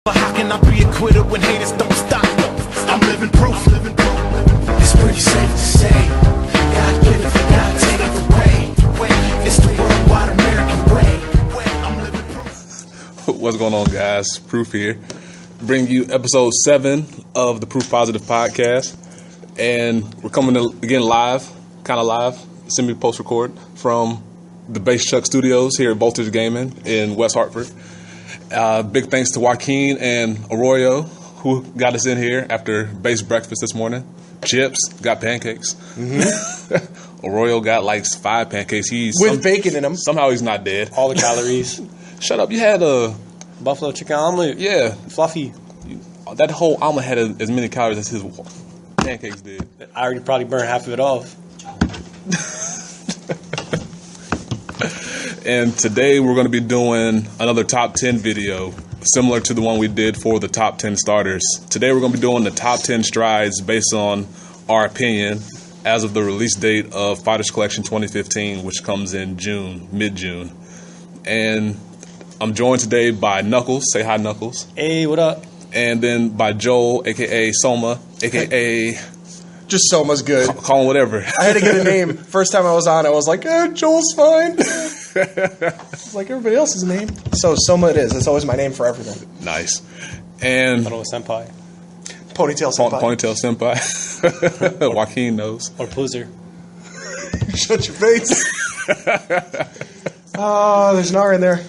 How can I be a quitter when haters don't stop? I'm living proof. It's pretty safe to say, God give it, God take it away. It's the worldwide American way. I'm living proof. What's going on, guys? Proof here. Bring you episode 7 of the Proof Positive podcast. And we're coming again live, kind of live, semi-post record from the Bass Chuck Studios here at Voltage Gaming in West Hartford. Big thanks to Joaquin and Arroyo, who got us in here after base breakfast this morning. Chips, got pancakes. Mm-hmm. Arroyo got like 5 pancakes. With bacon in them. Somehow he's not dead. All the calories. Shut up. You had a buffalo chicken omelet. Yeah. Fluffy. That whole omelet had as many calories as his pancakes did. I already probably burned half of it off. And today we're going to be doing another top 10 video, similar to the one we did for the top 10 starters. Today we're going to be doing the top 10 strides based on our opinion as of the release date of Fighters Collection 2015, which comes in June, mid-June. And I'm joined today by Knuckles. Say hi, Knuckles. Hey, what up? And then by Joel, a.k.a. Soma, a.k.a. Just Soma's good. Call him whatever. I had to get a name. First time I was on, I was like, Joel's fine. It's like everybody else's name. So Soma it is. It's always my name for everything. Nice. And I thought it was Senpai. Ponytail Senpai. Ponytail Senpai. Joaquin knows. Or Poozer. Shut your face. Oh, there's an R in there.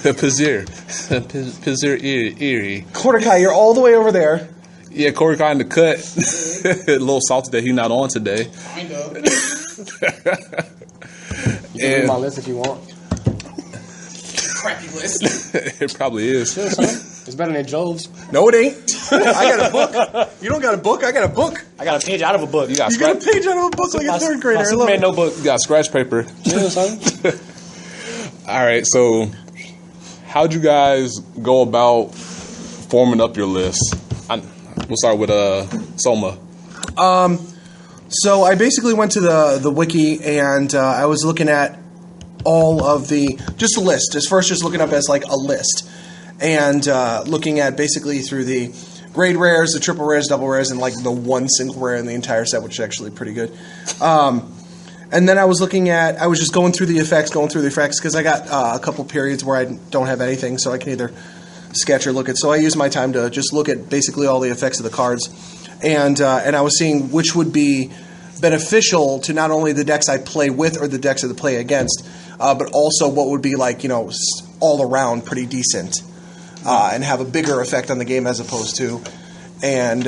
Pizzer. Pizzer Erie. Cortikai, you're all the way over there. Yeah, Corey in the cut. A little salty that he's not on today. I know. You can read my list if you want. Crappy list. It probably is. Sure, son. It's better than Joe's. No, it ain't. I got a book. You don't got a book? I got a book. I got a page out of a book. You got a page out of a book like a third grader. My Superman notebook. You got scratch paper. Sure, son. All right, so how'd you guys go about forming up your list? We'll start with Soma. So I basically went to the wiki and I was looking at all of just a list. Just looking up as like a list. And looking at basically through the grade rares, the triple rares, double rares, and like the one single rare in the entire set, which is actually pretty good. And then I was just going through the effects, because I got a couple periods where I don't have anything, so I can either sketch or look at. So I used my time to just look at basically all the effects of the cards. And I was seeing which would be beneficial to not only the decks I play with or the decks that I play against, but also what would be like, all around pretty decent and have a bigger effect on the game as opposed to, and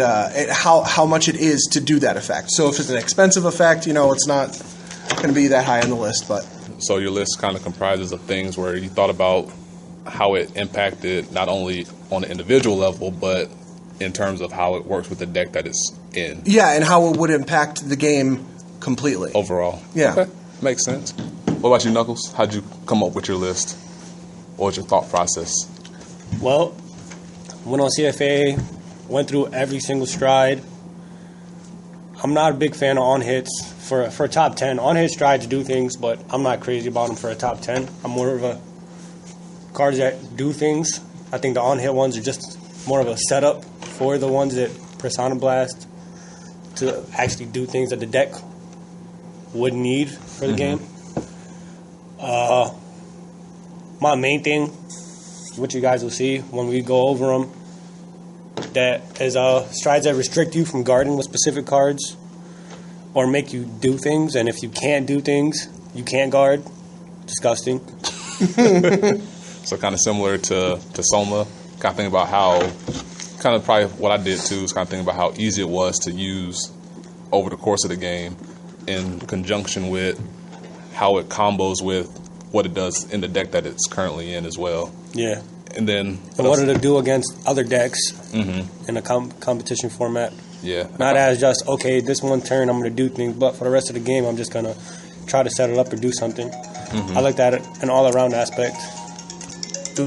how much it is to do that effect. So if it's an expensive effect, it's not going to be that high on the list. But so your list kind of comprises of things where you thought about how it impacted not only on the individual level, but in terms of how it works with the deck that it's in. Yeah, and how it would impact the game completely. Overall. Yeah. Okay. Makes sense. What about you, Knuckles? How'd you come up with your list? What was your thought process? Well, went on CFA, went through every single stride. I'm not a big fan of on-hits for a top 10. On-hit strides do things, but I'm not crazy about them for a top 10. I'm more of a cards that do things. I think the on-hit ones are just more of a setup for the ones that Persona Blast to actually do things that the deck would need for the game. My main thing, which you guys will see when we go over them, that is strides that restrict you from guarding with specific cards or make you do things, and if you can't do things, you can't guard. Disgusting. So kind of similar to Soma, kind of think about how, kind of probably what I did too, is kind of think about how easy it was to use over the course of the game in conjunction with how it combos with what it does in the deck that it's currently in as well. Yeah. And then what did it do against other decks in a competition format? Yeah. Not as just, okay, this one turn I'm going to do things, but for the rest of the game I'm just going to try to set it up or do something. I like that an all-around aspect. We're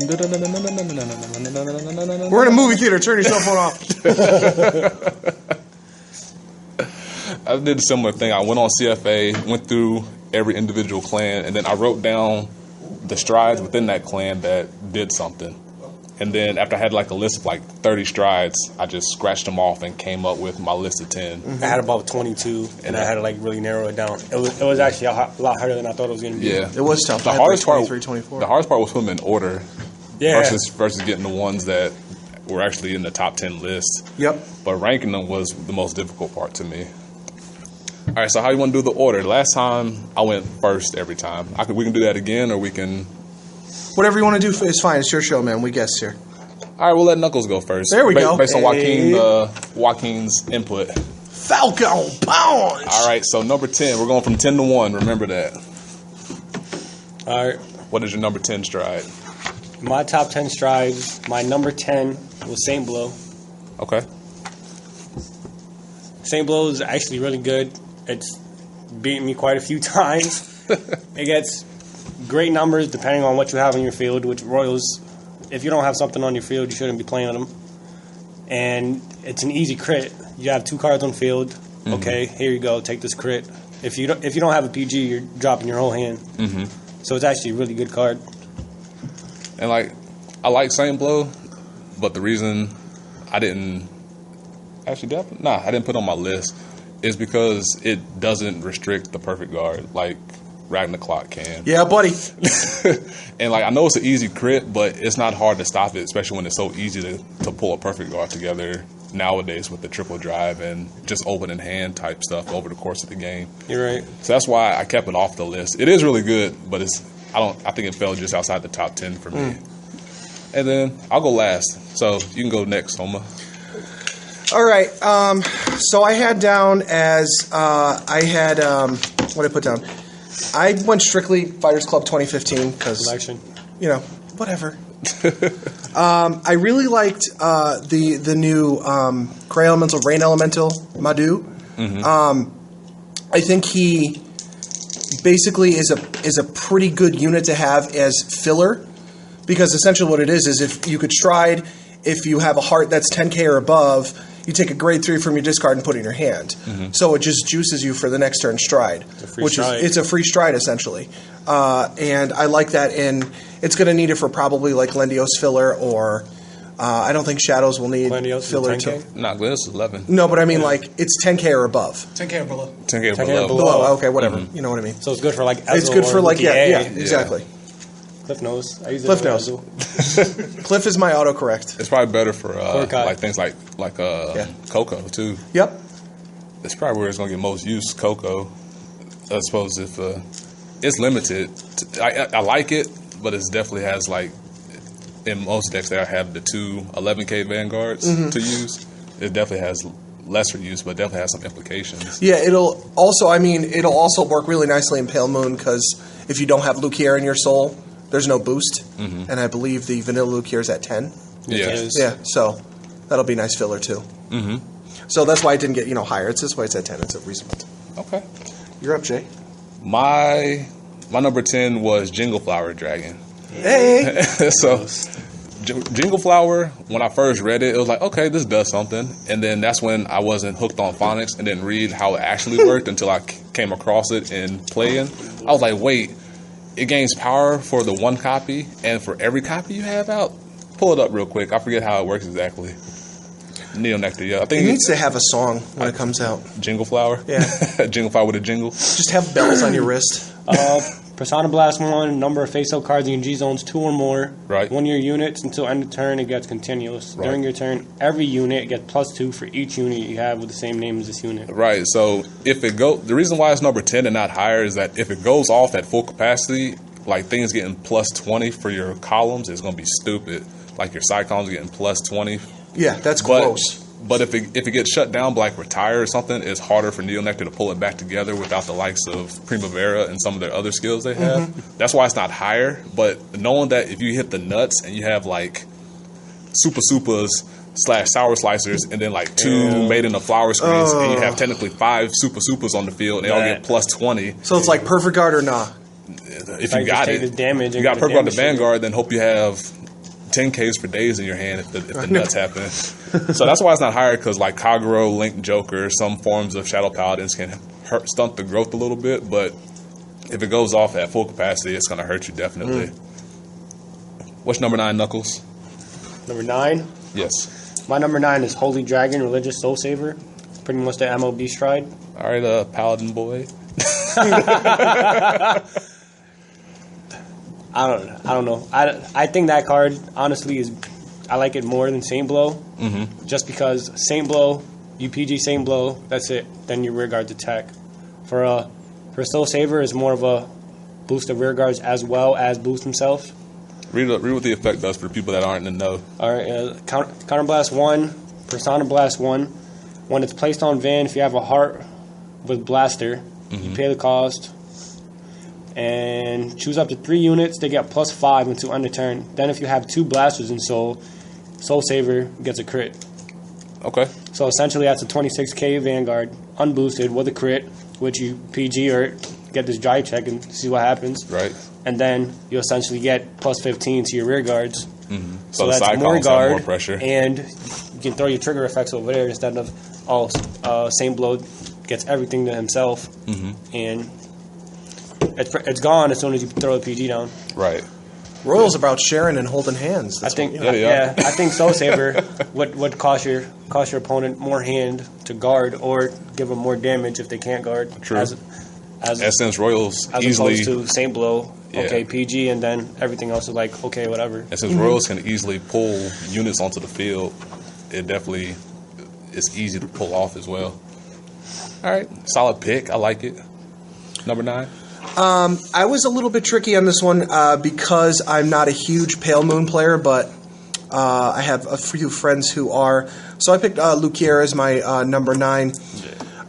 in a movie theater. Turn your cell phone off. I did a similar thing. I went on CFA, went through every individual clan, and then I wrote down the strides within that clan that did something. And then after I had like a list of like 30 strides, I just scratched them off and came up with my list of 10. I had about 22, and I had to like really narrow it down. It was actually a lot harder than I thought it was going to be. Yeah, It was tough. The I had hardest like part, 23, 24. the hardest part was putting them in order Yeah. versus getting the ones that were actually in the top 10 list. Yep. But ranking them was the most difficult part to me. All right, so how you want to do the order? Last time I went first every time. We can do that again, or we can. Whatever you want to do is fine. It's your show, man. We guess here. All right, we'll let Knuckles go first. There we go. Based on Hey. Joaquin's input. Falcon Punch. All right, so number 10. We're going from 10 to 1. Remember that. All right. What is your number 10 stride? My top 10 strides, my number 10 was St. Blow. Okay. St. Blow is actually really good. It's beaten me quite a few times. It gets great numbers depending on what you have on your field, which Royals, if you don't have something on your field, you shouldn't be playing them. And it's an easy crit. You have 2 cards on field. Mm-hmm. Okay, here you go. Take this crit. If you don't have a PG, you're dropping your whole hand. Mm-hmm. So it's actually a really good card. And like, I like Saint Blow, but the reason I didn't actually, I didn't put it on my list is because it doesn't restrict the perfect guard like Ragnarok can. Yeah, buddy. And like, I know it's an easy crit, but it's not hard to stop it, especially when it's so easy to pull a perfect guard together nowadays with the triple drive and just open in hand type stuff over the course of the game. You're right. So that's why I kept it off the list. It is really good, but I think it fell just outside the top 10 for me. And then I'll go last. So you can go next, Soma. All right. So I had down as what did I put down? I went strictly Fighters Club 2015 because Selection. Whatever. I really liked the new Gray Elemental, Rain Elemental, Madhu. Mm-hmm. I think he basically is a pretty good unit to have as filler, because essentially what it is if you could stride, if you have a heart that's 10k or above, you take a grade 3 from your discard and put it in your hand. Mm-hmm. So it just juices you for the next turn stride, it's a free stride essentially. And I like that, and it's going to need it for probably like Lendios filler, or I don't think Shadows will need Lendios filler is too. 10K? Nah, Glennis is 11. No, but I mean like it's 10k or above. 10K or below. 10K or 10K below. below. Below, okay, whatever. You know what I mean. So it's good for like It's Ezel good for or like Lucky yeah, A. exactly. Cliff knows. I use it Cliff for knows. Ezel. Cliff is my autocorrect. It's probably better for Korkai. like things like Coco too. Yep. It's probably where it's gonna get most use. Coco, I suppose if it's limited. I like it, but it definitely has like in most decks that I have the 2 11k vanguards to use. It definitely has lesser use, but definitely has some implications. Yeah, it'll also work really nicely in Pale Moon, because if you don't have Lukier in your soul, there's no boost, and I believe the vanilla Lukier is at 10. Yeah. It is. Yeah, so that'll be nice filler too. Mm-hmm. So that's why it didn't get higher. It's this way. It's at 10. It's a reasonable. Okay. You're up, Jay. My number 10 was Jingle Flower Dragon. Hey. So Jingle Flower, when I first read it, it was like, okay, this does something. And then that's when I wasn't hooked on phonics and didn't read how it actually worked until I came across it in playing. I was like, wait, it gains power for the 1 copy and for every copy you have out? Pull it up real quick. I forget how it works exactly. Neo Nectar, yeah. I think It needs to have a song when it comes out. Jingle Flower? Yeah. Jingle Flower with a jingle? Just have bells on your wrist. Persona Blast 1, number of face-up cards in G zones 2 or more. Right. 1 your units until end of turn, it gets continuous. Right. During your turn, every unit gets +2 for each unit you have with the same name as this unit. Right, so the reason why it's number 10 and not higher is that if it goes off at full capacity, like things getting +20 for your columns is going to be stupid. Like your side columns getting +20. Yeah, that's close. But if it gets shut down, like Retire or something, it's harder for Neo Nectar to pull it back together without the likes of Primavera and some of their other skills they have. That's why it's not higher. But knowing that if you hit the nuts and you have like Super Supas / Sour Slicers and then like 2 Maiden of Flower Screens and you have technically 5 Super Supas on the field and they all get +20. So it's like perfect guard or nah. If Like, you got just take it, the damage you and got get Perfect Guard the damage trigger. Vanguard, then hope you have 10Ks for days in your hand if the nuts happen. So that's why it's not higher, because like Kagero, Link Joker, some forms of Shadow Paladins can stunt the growth a little bit, but if it goes off at full capacity, it's going to hurt you definitely. What's number 9, Knuckles? Number 9. Yes. My number 9 is Holy Dragon, Religious Soul Saver. Pretty much the MLB stride. All right, Paladin boy. I don't know. I think that card honestly is. I like it more than Saint Blow. Mm-hmm. Just because Saint Blow, you PG Saint Blow, that's it. Then your rear guards attack. For Soul Saver is more of a boost of rear guards as well as boost himself. Read what the effect does for people that aren't in the know. All right, Counter Blast 1, Persona Blast 1. When it's placed on Van, if you have a heart with Blaster, you pay the cost. And choose up to 3 units. They get +5 until end of turn. Then if you have 2 Blasters in Soul Saver gets a crit. Okay. So essentially that's a 26k Vanguard, unboosted with a crit, which you PG or get this drive check and see what happens. Right. And then you essentially get +15 to your rear guards. Mm-hmm. So the that's side more columns guard, have more pressure. and you can throw your trigger effects over there instead of Saint Blow gets everything to himself, and it's gone as soon as you throw the PG down. Right. Royal's about sharing and holding hands. I think, Yeah. I think Soul Saver would cost your opponent more hand to guard or give them more damage if they can't guard. True. As Since Royals as easily, opposed to Saint Blow, Yeah. okay, PG, and then everything else is like, okay, whatever. and since Royals can easily pull units onto the field, it definitely is easy to pull off as well. All right, solid pick. I like it. Number 9. I was a little bit tricky on this one because I'm not a huge Pale Moon player, but I have a few friends who are. So I picked Lukier as my number 9.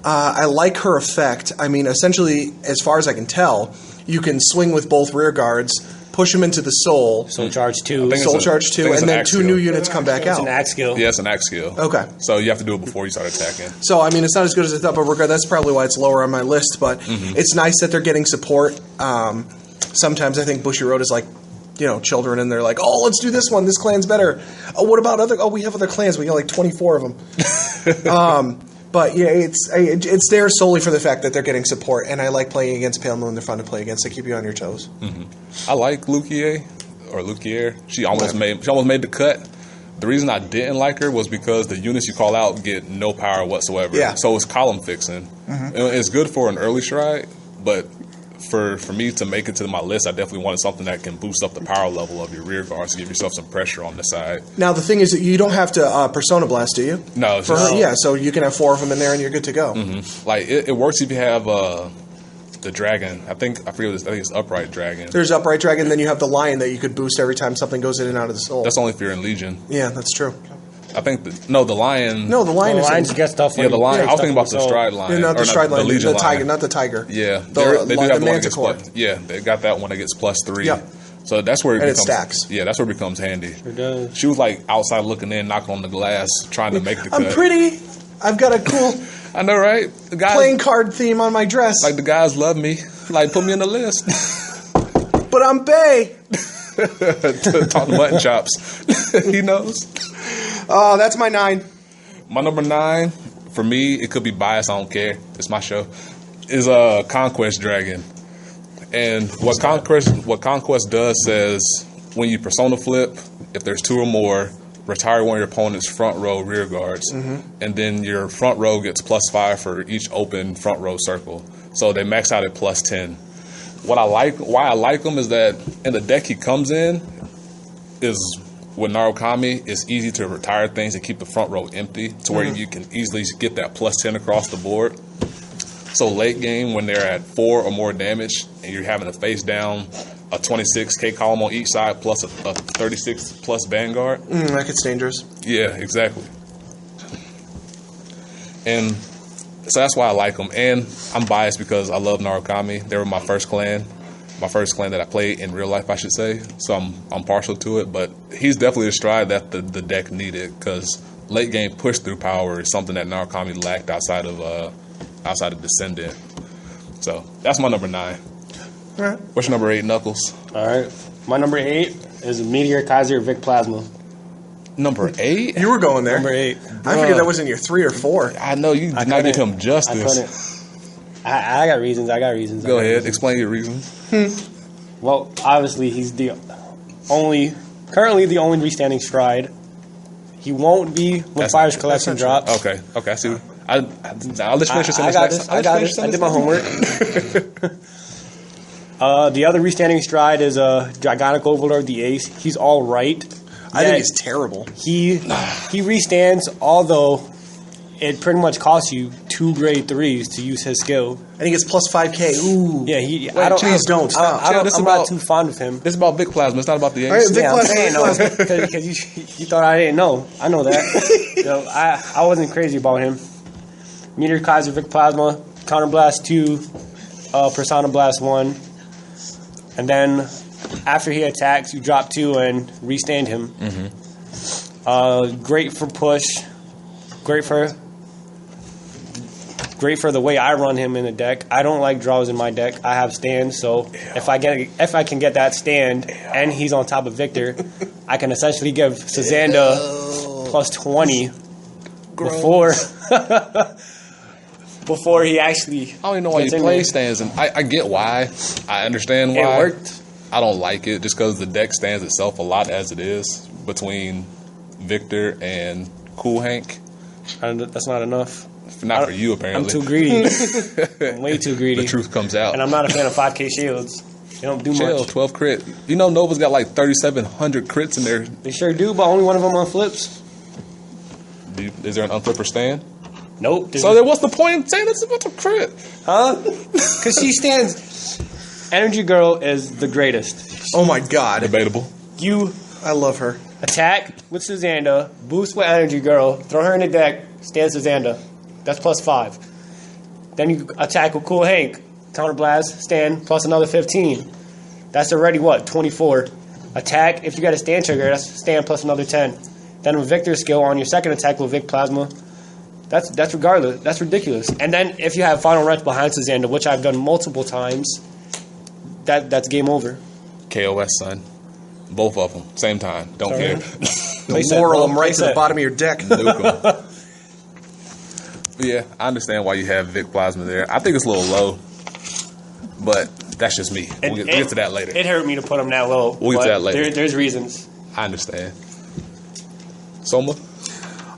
I like her effect. I mean, essentially, as far as I can tell, you can swing with both rear guards, push them into the soul, Soul Charge 2. I think soul it's charge I 2, think it's and an then axe 2 skill. new units come back It's out. an axe skill. Yeah, it's an axe skill. Okay. So you have to do it before you start attacking. So, I mean, it's not as good as I thought, but that's probably why it's lower on my list. But it's nice that they're getting support. Sometimes I think Bushiroad is like, children, and they're like, oh, let's do this one. This clan's better. Oh, what about other? Oh, we have other clans. We got like 24 of them. But yeah, it's there solely for the fact that they're getting support, and I like playing against Pale Moon. They're fun to play against. They keep you on your toes. I like Lukier. She almost made the cut. The reason I didn't like her was because the units you call out get no power whatsoever. Yeah. So it's column fixing. It's good for an early stride, but for me to make it to my list, I definitely wanted something that can boost up the power level of your rear guards to give yourself some pressure on the side. Now the thing is that you don't have to Persona Blast, do you? No, it's For just, her, yeah. So you can have 4 of them in there, and you're good to go. like it works if you have the dragon. I think it's upright dragon. There's Upright Dragon, then you have the Lion that you could boost every time something goes in and out of the soul. That's only if you're in Legion. Yeah, that's true. I think the lion. No, the Lion The is Lions get stuff. Yeah, the lion. I was stuff thinking about the so- stride lion. not Or the Stride Lion, the Legion the tiger, lion. not the tiger. Yeah, The they do have the one that gets Manticore. plus. Yeah, they got that one that gets +3. Yep. So that's where it And it becomes, stacks. Yeah, that's where it becomes handy. It does. She was like outside looking in, knocking on the glass, trying to make the cut. I'm pretty. I've got a cool I know, right? The guys, playing card theme on my dress, like the guys love me. Like put me in the list. but I'm Bay. Talk mutton chops. He knows. Oh, that's my 9. My number 9, for me, it could be biased. I don't care. It's my show. Is Conquest Dragon, and what Conquest does says when you persona flip, if there's 2 or more, retire one of your opponent's front row rear guards, and then your front row gets +5 for each open front row circle. So they max out at +10. Why I like him is that in the deck he comes in is with Narukami, it's easy to retire things and keep the front row empty to where you can easily get that +10 across the board. So late game, when they're at 4 or more damage and you're having to face down a 26k column on each side plus a 36 plus Vanguard. That gets dangerous. Yeah, exactly. And so that's why I like them. And I'm biased because I love Narukami. They were my first clan that I played in real life, I should say. So I'm partial to it. But he's definitely a stride that the deck needed because late game push through power is something that Narukami lacked outside of Descendant. So that's my number 9. All right. What's your number 8, Knuckles? All right. My number 8 is Meteor Kaiser Vic Plasma. Number 8? You were going there. Number 8. I figured that was in your 3 or 4. I know you did not give him justice. I got reasons. Go ahead, explain your reasons. Well, obviously he's currently the only restanding stride He won't be when Fire's Collection drops. Okay, I see. I'll let you finish your sentence. I got this. I did my homework. The other restanding stride is Gigantic Overlord, the Ace. He's all right. I think he's terrible. He restands, although it pretty much costs you 2 grade 3s to use his skill. And he gets plus 5k. Ooh. Yeah, Please don't stop. I'm not too fond of him. This is about Vic Plasma. It's not about the Ace. All right, Vic Yeah, I'm Plasma. saying no, because you thought I didn't know. I know that. So I wasn't crazy about him. Meteor Kaiser, Vic Plasma, Counter Blast 2, Persona Blast 1. And then after he attacks, you drop 2 and restand him. Great for push. Great for the way I run him in the deck. I don't like draws in my deck. I have stands, so if I can get that stand and he's on top of Victor, I can essentially give Sazanda plus 20 before he actually. I don't even know why you play stands, and I get why. I understand why. It worked. I don't like it just because the deck stands itself a lot as it is between Victor and Cool Hank. That's not enough. Not for you, apparently. I'm too greedy. I'm way too greedy. The truth comes out. And I'm not a fan of 5k shields. They don't do Chill, much. 12 crit. You know Nova's got like 3,700 crits in there. They sure do, but only one of them on flips. Is there an unflipper stand? Nope. So then what's the point in saying it's about to crit? Huh? Because she stands. Energy Girl is the greatest. Oh my god. Debatable. You I love her. attack with Sazanda, boost with Energy Girl, throw her in the deck, stand Sazanda. That's plus 5. Then you attack with Cool Hank, counterblast, stand, plus another 15. That's already what? 24. Attack, if you got a stand trigger, that's stand plus another 10. Then with Victor's skill on your second attack with Vic Plasma, that's regardless. That's ridiculous. And then if you have Final Wrench behind Sazanda, which I've done multiple times, that's game over. KOS, son. Both of them. Same time. Don't care. Moral them right to the bottom of your deck. Nuke 'em. Yeah, I understand why you have Vic Plasma there. I think it's a little low, but that's just me. We'll get to that later. It hurt me to put him that low. We'll get to that later. There's reasons. I understand. Soma?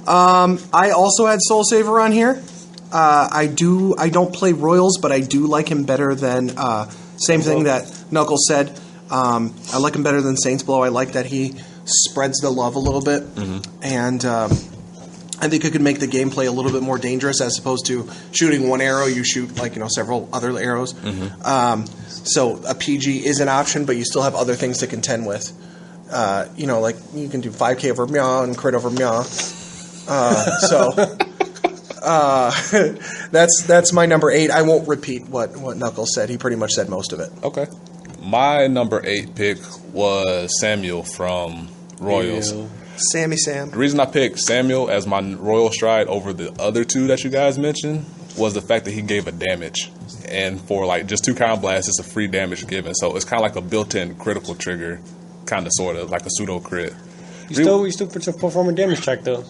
I also had Soul Saver on here. I don't play Royals, but I do like him better than same thing that Knuckles said. I like him better than Saints Blow. I like that he spreads the love a little bit, and I think it could make the gameplay a little bit more dangerous as opposed to shooting one arrow. You shoot several other arrows. So a PG is an option, but you still have other things to contend with. Like you can do 5k over Meow and crit over Meow. That's my number 8. I won't repeat what Knuckles said. He pretty much said most of it. Okay. My number 8 pick was Samuel from Royals. Ew. Sammy Sam. The reason I picked Samuel as my Royal Stride over the other two that you guys mentioned was the fact that he gave a damage. And for just 2 counter blasts, it's a free damage given. So it's kind of like a built-in critical trigger, kind of sort of like a pseudo crit. You still perform a damage check though.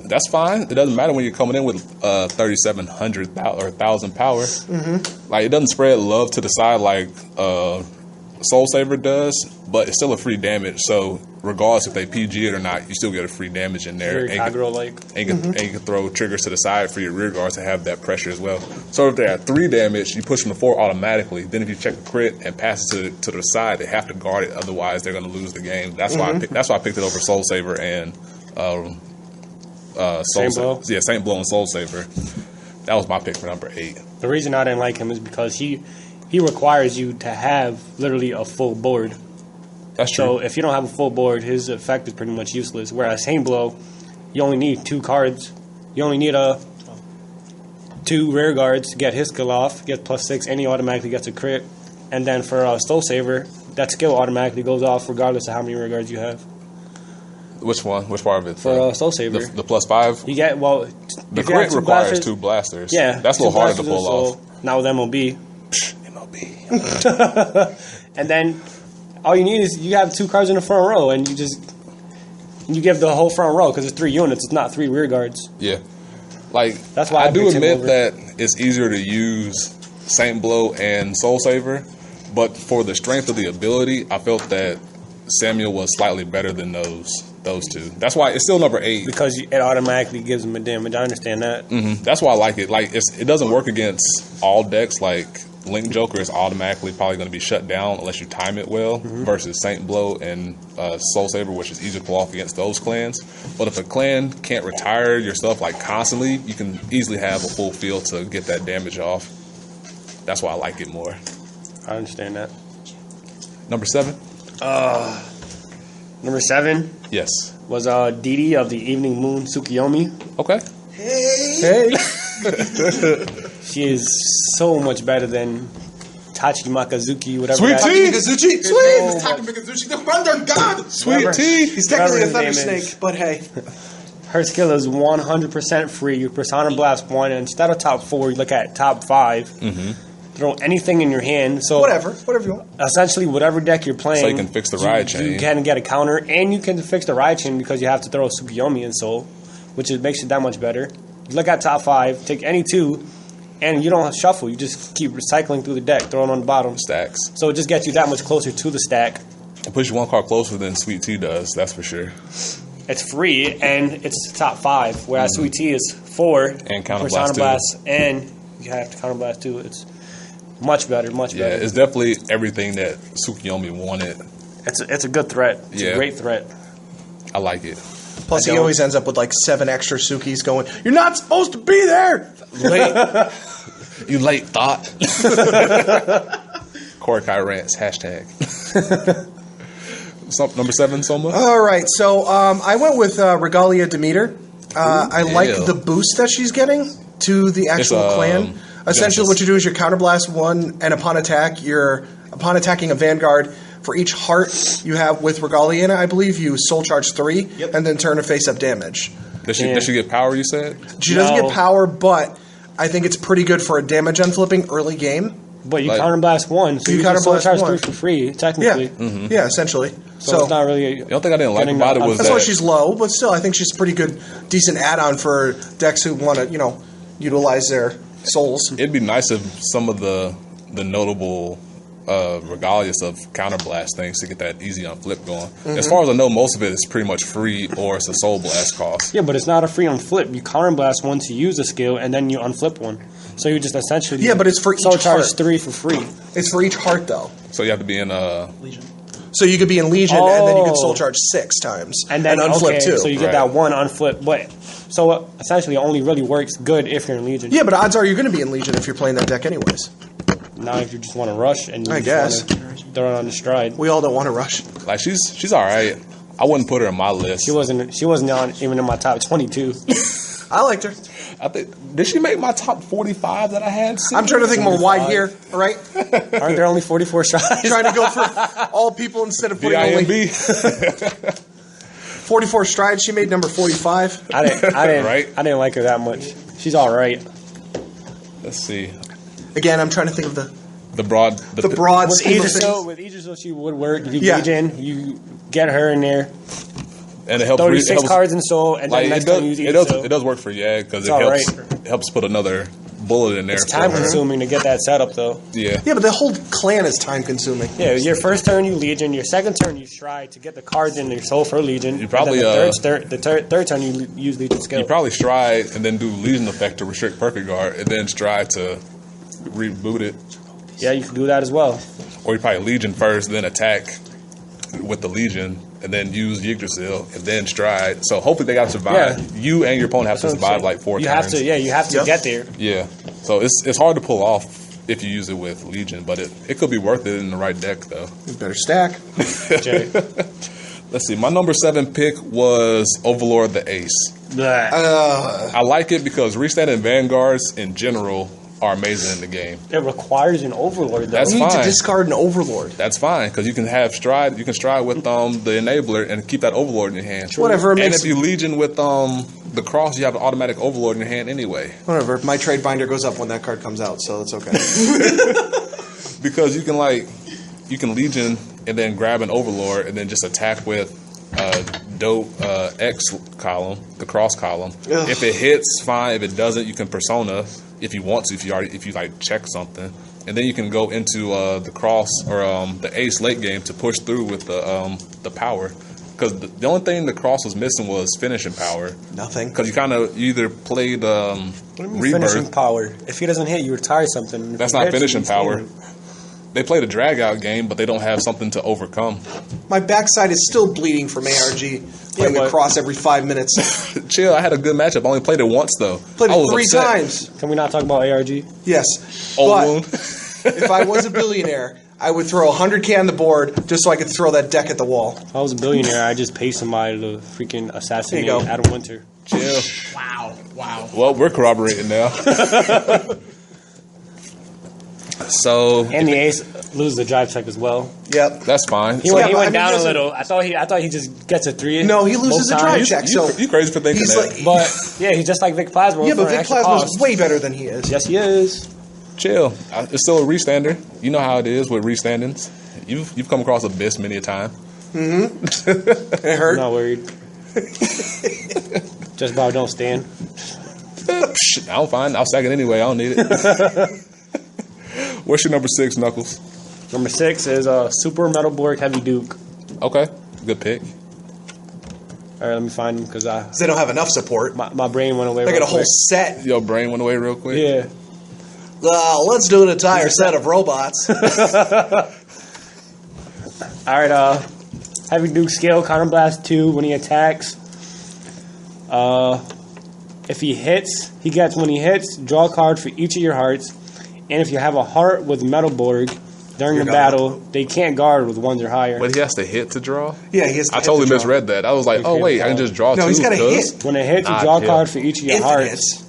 That's fine. It doesn't matter when you're coming in with 3,700 or 1,000 power. Like it doesn't spread love to the side like Soul Saver does, but it's still a free damage. So regardless if they PG it or not, you still get a free damage in there. Very aggro-like. And you can throw triggers to the side for your rear guards to have that pressure as well. So if they're at 3 damage, you push them to 4 automatically. Then if you check the crit and pass it to the side, they have to guard it. Otherwise, they're going to lose the game. That's why I picked it over Soul Saver and Saint Blow? Yeah, Saint Blow and Soul Saver. That was my pick for number 8. The reason I didn't like him is because he requires you to have literally a full board. That's true. So if you don't have a full board, his effect is pretty much useless. Whereas Saint Blow, you only need 2 cards. You only need 2 rear guards to get his skill off, get +6, and he automatically gets a crit. And then for Soul Saver, that skill automatically goes off regardless of how many rear guards you have. Which one? Which part of it? For Soul Saver. The +5? You get, The if you have crit 2 requires blasters, 2 blasters. Yeah. That's a little harder to pull off. Now with MLB. MLB. And then all you need is you have 2 cards in the front row, and you give the whole front row because it's 3 units. It's not 3 rear guards. Yeah. That's why I do picked him admit over. that it's easier to use Saint Blow and Soul Saver, but for the strength of the ability, I felt that Samuel was slightly better than those two. That's why it's still number 8. Because it automatically gives them a damage. I understand that. That's why I like it. Like it doesn't work against all decks. Like Link Joker is automatically probably going to be shut down unless you time it well. Versus Saint Blow and Soul Saber, which is easy to pull off against those clans. But if a clan can't retire your stuff like constantly, you can easily have a full field to get that damage off. That's why I like it more. I understand that. Number 7. Number 7 Yes. was Didi of the Evening Moon Tsukiyomi. Okay. Hey. She is so much better than Tachi Makazuki, whatever. Sweet that- tea. Mikazuchi. Sweet. It's Taka Mikazuchi, the thunder god. Sweet Whatever. tea. He's technically a Whatever thunder his name is. snake, but hey. Her skill is 100% free. You Persona Blast 1, and instead of top 4, you look at top 5. Throw anything in your hand. So Whatever you want. essentially, whatever deck you're playing, So you can fix the riot chain. You can get a counter, and you can fix the riot chain because you have to throw Tsukiyomi in Soul, which makes it that much better. You look at top 5, take any 2, and you don't shuffle. You just keep recycling through the deck, throwing on the bottom. Stacks. So it just gets you that much closer to the stack. It puts you one card closer than Sweet Tea does, that's for sure. It's free, and it's top 5, whereas Sweet Tea is 4. And Counter Persona Blast 2. Blast, and you have to Counter Blast 2. It's much better, much Yeah, better. it's definitely everything that Tsukiyomi wanted. It's a good threat. It's Yeah. a great threat. I like it. Plus, I he don't. always ends up with like 7 extra Sukis going, "You're not supposed to be there." Late. You late thought. Korakai rants, hashtag. Number 7, Soma? All right, so I went with Regalia Demeter. I like yeah. the boost that she's getting to the actual clan. Essentially, Genesis. what you do is you counterblast 1, and upon attacking a Vanguard, for each heart you have with Regalia in it, I believe you soul charge 3, and then turn a face-up damage. Does she get power, you said? She doesn't No. get power, but I think it's pretty good for a damage unflipping early game. But you Like- Counter Blast 1, so You you can Soul counterblast Charge 1. 3 for free, Yeah, technically. yeah, essentially. So it's not really. The only thing I didn't like Getting about it the- was That's that why she's low, but still, I think she's a pretty good, decent add-on for decks who want to, utilize their souls. it'd be nice if some of the notable regalias of counterblast things to get that easy on flip going. As far as I know, most of it is pretty much free or it's a soul blast cost. Yeah, but it's not a free on flip. You Counter Blast 1 to use a skill, and then you unflip 1. So you just essentially. Yeah, but it's for each Soul Charge heart. 3 for free. It's for each heart, though. So you have to be in So you could be in Legion, and then you could Oh. soul charge 6 times. And then unflip okay, 2. so you get Right. that 1 unflip. But so essentially, it only really works good if you're in Legion. Yeah, but odds are you're going to be in Legion if you're playing that deck anyways. Now, if you just want to rush and you I just want to throw it on the stride, We all don't want to rush. like she's all right. I wouldn't put her in my list. she wasn't on even in my top 22. I liked her. I think did she make my top 45 that I had? I'm trying to think more wide here, all right? Aren't there only 44 strides? Trying to go for all people instead of putting only DIMB. 44 strides. She made number 45. I didn't Right? I didn't like her that much. She's all right. Let's see. Again, I'm trying to think of The broad. the broad With scheme of Aegis, things. with Aegis, she would work. You Yeah. Legion, you get her in there, And it helps. 36 helps, cards in Soul, and Like then next it does. time you use It Aegis. does. It does work for Yag because it all helps. right. It helps put another bullet in there. It's for time her. consuming to get that setup, though. Yeah. Yeah, but the whole clan is time consuming. Yeah, your first turn you Legion, your second turn you Stride to get the cards in your Soul for Legion. You probably, and then the third turn you use Legion skill. You probably stride and then do Legion effect to restrict Perfect Guard, and then stride to reboot it. Yeah, you can do that as well. Or you probably Legion first, then attack with the Legion, and then use Yggdrasil, and then stride. So hopefully they got to survive. Yeah. You and your opponent have to That's what I'm survive saying. like 4 You turns. have to, yeah, you have to Yep. get there. Yeah. So it's hard to pull off if you use it with Legion, but it could be worth it in the right deck, though. You better stack. Jay. Let's see. My number 7 pick was Overlord the Ace. Blah. I like it because Restand and Vanguards in general are amazing in the game. It requires an Overlord, though. That's You need to fine. discard an Overlord. That's fine because you can have stride. You can stride with the enabler and keep that Overlord in your hand. Whatever, it And makes- if you Legion with the cross, you have an automatic Overlord in your hand anyway. Whatever. My trade binder goes up when that card comes out, so it's okay. Because you can Legion and then grab an Overlord and then just attack with dope X column, the cross column. Ugh. If it hits, fine. If it doesn't, you can Persona if you want to. If you like check something, and then you can go into the cross or the ace late game to push through with the power. Because the only thing the cross was missing was finishing power. Nothing. Because you either played Finishing rebirth. power. If he doesn't hit, you retire something. If That's he not hits, finishing he's power. in. They played a drag out game, but they don't have something to overcome. My backside is still bleeding from ARG, playing the but- cross every 5 minutes. Chill, I had a good matchup. I only played it once though. Played I it was 3 upset. times. Can we not talk about ARG? Yes. Old But wound. if I was a billionaire, I would throw 100K on the board just so I could throw that deck at the wall. If I was a billionaire, I'd just pay somebody to freaking assassinate There you go. Adam Winter. Chill. Wow. Well, we're corroborating now. So And the ace loses the drive check as well. Yep. that's fine. He So went, but I mean, down a doesn't- little. I thought he just gets a 3. No, he loses both a drive times. check. So you crazy for thinking he's that. like, But yeah, he's just like Vic Plasma. yeah, for but an Vic extra Plasma's cost. way better than he is. Yes, he is. Chill. It's still a restander. You know how it is with restandings. You've come across Abyss many a time. It hurt. I'm not worried. Just about don't stand. Psh, I don't find. I'll sack it anyway. I don't need it. What's your number 6, Knuckles? Number 6 is Super Metalborg Heavy Duke. Okay, good pick. All right, let me find him because 'Cause they don't have enough support. my brain went away. They got real a whole quick. set. Your brain went away real quick. Yeah. Let's do an entire set of robots. All right, Heavy Duke skill, Counter Blast 2 when he attacks. If he hits, when he hits, draw a card for each of your hearts. And if you have a heart with Metalborg during You're the gone. battle, they can't guard with 1s or higher. But he has to hit to draw. Yeah, he has to I hit totally the draw. misread that. I was like, oh wait, I can just draw No, two. he's gotta cuz. hit. When it hits, you Ah, draw a yeah. card for each of your If it hearts. hits.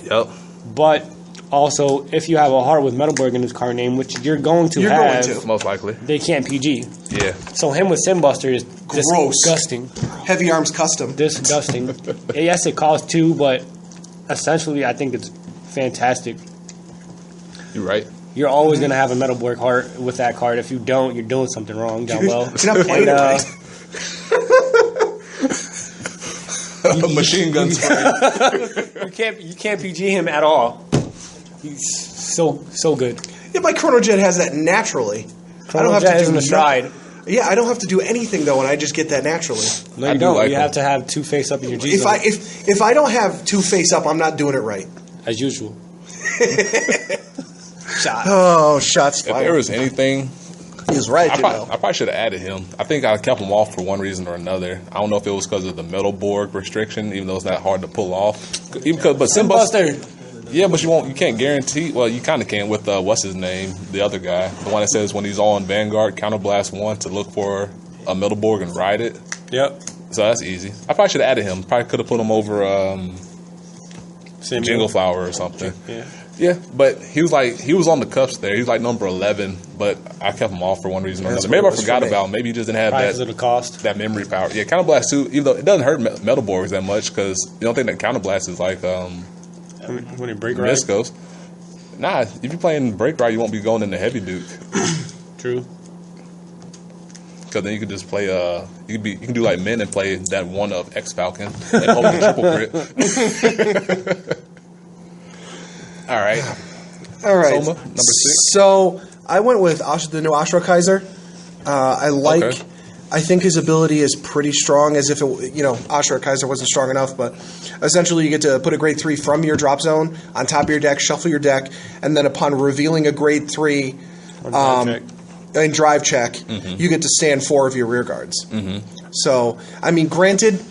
Yep. But also, if you have a heart with Metalborg in his card name, which you're going to You're have, going to. Most likely. they can't PG. Yeah. So him with Simbuster is Gross. disgusting. Heavy Arms Custom. Disgusting. Yes, it costs 2, but essentially, I think it's fantastic. You're right. You're always going to have a Metalborg heart with that card. If you don't, you're doing something wrong, John Well. You're not playing it right. Machine gun spray. You can't PG him at all. He's so good. Yeah, my Chrono Jet has that naturally. I don't have Jet to is do in the stride. Yeah, I don't have to do anything though, and I just get that naturally. No, I you do don't. like You him. have to have 2 face up in your G If I don't have 2 face up, I'm not doing it right. as usual. Shot. Oh, shots If there fired. was anything, He's right, I you know. probably should have added him. I think I kept him off for one reason or another. I don't know if it was because of the Metalborg restriction, even though it's not hard to pull off. Even because, but Simbuster, yeah, but you can't guarantee. Well, you kind of can with what's his name, the other guy, the one that says when he's on Vanguard, Counterblast 1 to look for a Metalborg and ride it. Yep. So that's easy. I probably should have added him. Probably could have put him over Same Jingle Flower or something. Yeah. Yeah, but he was on the cuffs there. He was like number 11, but I kept him off for one reason or That's another. Maybe what I it was forgot for me. about him. Maybe he just didn't have Probably because of the cost. that memory power. Yeah, Counterblast 2, even though it doesn't hurt Metalborgs that much because you don't think that Counterblast is like When you break right. Miscos. Nah, if you're playing Break Right, you won't be going into Heavy Duke. True. Because then you can just play, you can do like Men and play that one of X Falcon and hope the triple crit. All right. All right. Soma, number 6. So I went with the new Ashra Kaiser. I like. Okay. I think his ability is pretty strong. As if Ashra Kaiser wasn't strong enough, but essentially you get to put a grade 3 from your drop zone on top of your deck, shuffle your deck, and then upon revealing a grade 3 Check. in drive check, you get to stand 4 of your rear guards. So I mean, granted,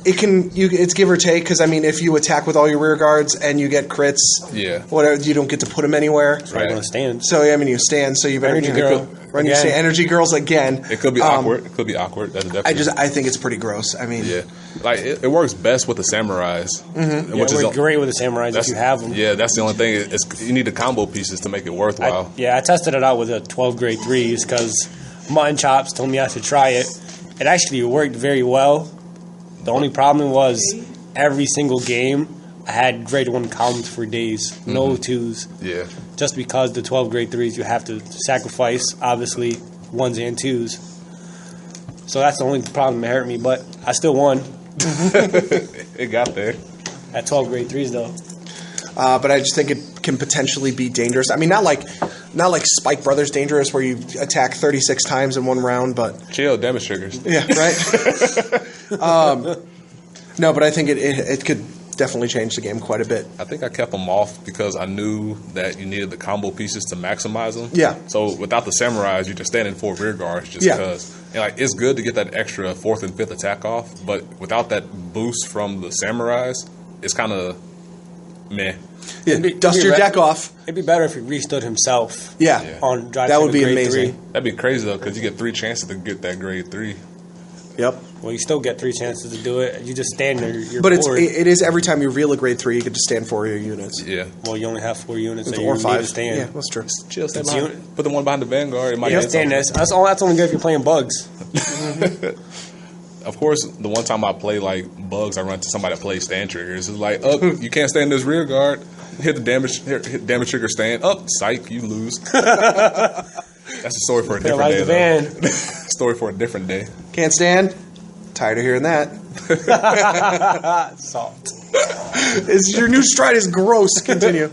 it's give or take because I mean, if you attack with all your rear guards and you get crits, Yeah. whatever, you don't get to put them anywhere. Right on the stand. So I mean, you stand. So you better Energy Girl. Run your Again. stand. Energy girls again. It could be awkward. It could be awkward. That's definitely. I think it's pretty gross. I mean, Yeah, like it works best with the samurais, Yeah, we're great with the samurais if you have them. Yeah, that's the only thing. You need the combo pieces to make it worthwhile. I tested it out with a 12 grade 3s because Mutton Chops told me I should try it. It actually worked very well. The only problem was every single game I had grade 1 columns for days, no 2s. Yeah, Just because the 12 grade 3s you have to sacrifice, obviously, 1s and 2s. So that's the only problem that hurt me, but I still won it got there. at 12 grade 3s though. but I just think it can potentially be dangerous. I mean, not like Spike Brothers dangerous, where you attack 36 times in one round, but Chill, damage triggers. yeah, right. No, but I think it could definitely change the game quite a bit. I think I kept them off because I knew that you needed the combo pieces to maximize them. Yeah. So without the samurais, you're just standing 4 rear guards just Yeah. because. And like it's good to get that extra 4th and 5th attack off, but without that boost from the samurais, it's kind of meh. Yeah, dust your deck off. It'd be better if he restood himself. Yeah. On drive That check would with be grade amazing. 3. That'd be crazy though, because you get 3 chances to get that grade 3. Yep. Well, you still get 3 chances to do it. You just stand there. Your But board. it is every time you reveal a grade 3, you get to stand 4 of your units. Yeah. Well, you only have 4 units that you Or need 5. to stand. Yeah, that's true. Chill, stand It's behind. Put the one behind the vanguard. It might You hit stand something. there. That's only good if you're playing bugs. Of course, the one time I play like bugs, I run to somebody that plays stand triggers. It's like, oh, you can't stand this rear guard. Hit the hit damage trigger stand. Up, psych, you lose. That's a story for a different like day. the van. Though. Story for a different day. Can't stand? Tired of hearing that. Salt. Your new stride is gross. Continue.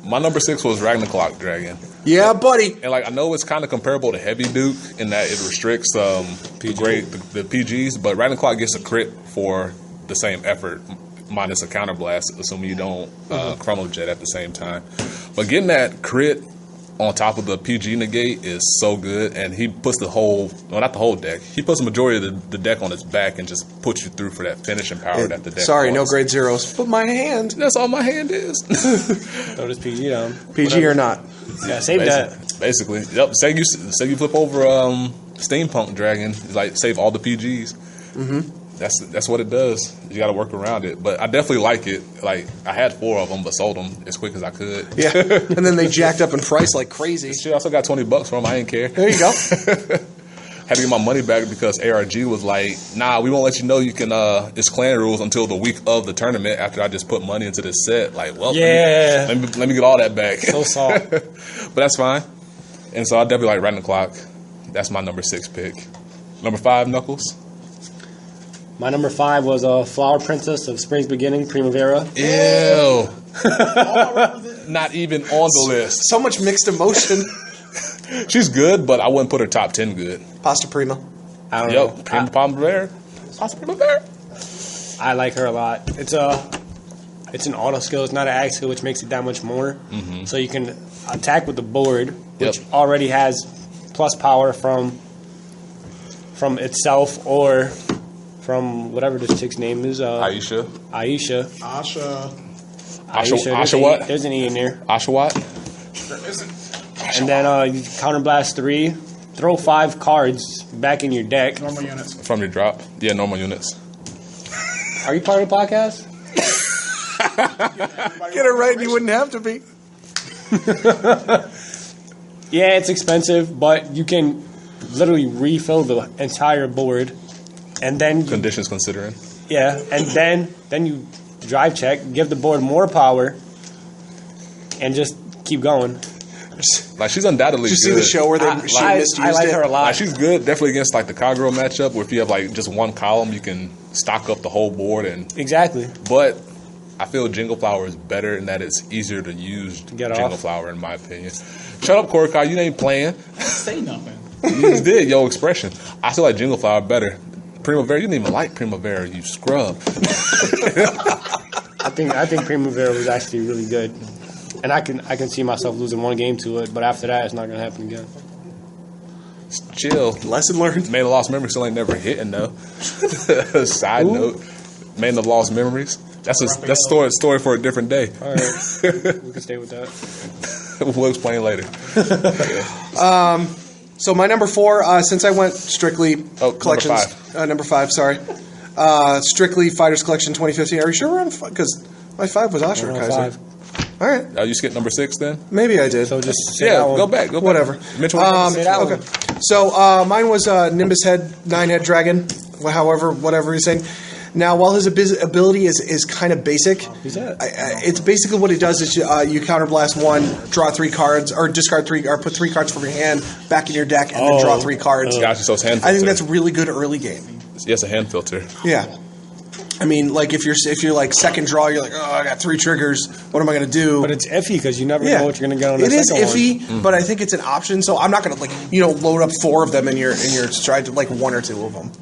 My number 6 was Ragnarok Dragon. Yeah, buddy. And like I know it's kind of comparable to Heavy Duke in that it restricts the PGs, but Ragnarok gets a crit for the same effort minus a counterblast, assuming you don't chrono jet at the same time. But getting that crit on top of the PG negate is so good, and he puts not the whole deck. He puts the majority of the deck on his back and just puts you through for that finishing power that the deck. Sorry, no wants. grade 0s. But my hand. That's all my hand is. Throw this PG down. PG Whatever. or not. Yeah, save that. Basically, yep. Say you flip over Steampunk Dragon, it's like save all the PGs. Mm-hmm. That's what it does. You got to work around it, but I definitely like it. Like I had 4 of them, but sold them as quick as I could. Yeah. And then they jacked up in price like crazy. Shit, I still got $20 for them. I didn't care. There you go. Had to get my money back because ARG was like, nah, we won't let you know you can. It's clan rules until the week of the tournament. After I just put money into this set, like, well, Yeah. let me get all that back. So soft. But that's fine. And so I definitely like Ragnarok. That's my number 6 pick. Number 5, Knuckles. My number 5 was Flower Princess of Spring's Beginning, Primavera. Ew. Not even on the list. So much mixed emotion. She's good, but I wouldn't put her top 10 good. Pasta Prima. I don't know. Yo, Primavera. Primavera. I like her a lot. It's an auto skill. It's not an ag skill, which makes it that much more. Mm-hmm. So you can attack with the board, which already has plus power from itself or from whatever this chick's name is. Aisha. Aisha, what? There's an E in there. Asha what? And then you counterblast 3, throw 5 cards back in your deck. Normal units. From your drop. Yeah, normal units. Are you part of the podcast? Get it right and you wouldn't have to be. Yeah, it's expensive, but you can literally refill the entire board. And then Conditions considering. yeah, and then you drive check, give the board more power, and just keep going. Like she's undoubtedly Did you see good. the show where she misused I like it? her a lot. Like she's good, definitely against like the Cowgirl matchup, where if you have like just one column, you can stock up the whole board. And Exactly. but I feel Jingle Flower is better in that it's easier to use get Jingle off. Flower, in my opinion. Shut up, Korkai, you ain't playing. Say nothing. You just did your expression. I still like Jingle Flower better. Primavera, you didn't even like Primavera, you scrub. I think Primavera was actually really good, and I can see myself losing one game to it, but after that, it's not gonna happen again. Chill. Lesson learned. Man of Lost Memories still ain't never hitting though. Side note, Man of Lost Memories. That's a story for a different day. All right, we can stay with that. We'll explain later. So my number 4, since I went strictly collections, number 5, sorry, strictly Fighters Collection 2015. Are you sure we're on? Because my 5 was Ashur Kaiser. 5. All right, Oh, you skipped number 6 then? maybe I did. So just say Yeah, that one. go back. Whatever. Mitchell, Say that Okay, one. so mine was Nimbus Head, 9-head dragon. Whatever he's saying. Now, while his ability is kind of basic, Who's that? it's basically what it does is you counterblast 1, draw 3 cards, or discard 3, or put 3 cards from your hand back in your deck, and then draw 3 cards. Gotcha, so it's hand filter. I think that's really good early game. Yes, a hand filter. Yeah. I mean, like if you're like second draw, you're like, oh, I got 3 triggers. What am I going to do? But it's iffy because you never know what you're going to get on the It is second iffy, but I think it's an option. So I'm not going to load up 4 of them in your stride to like 1 or 2 of them.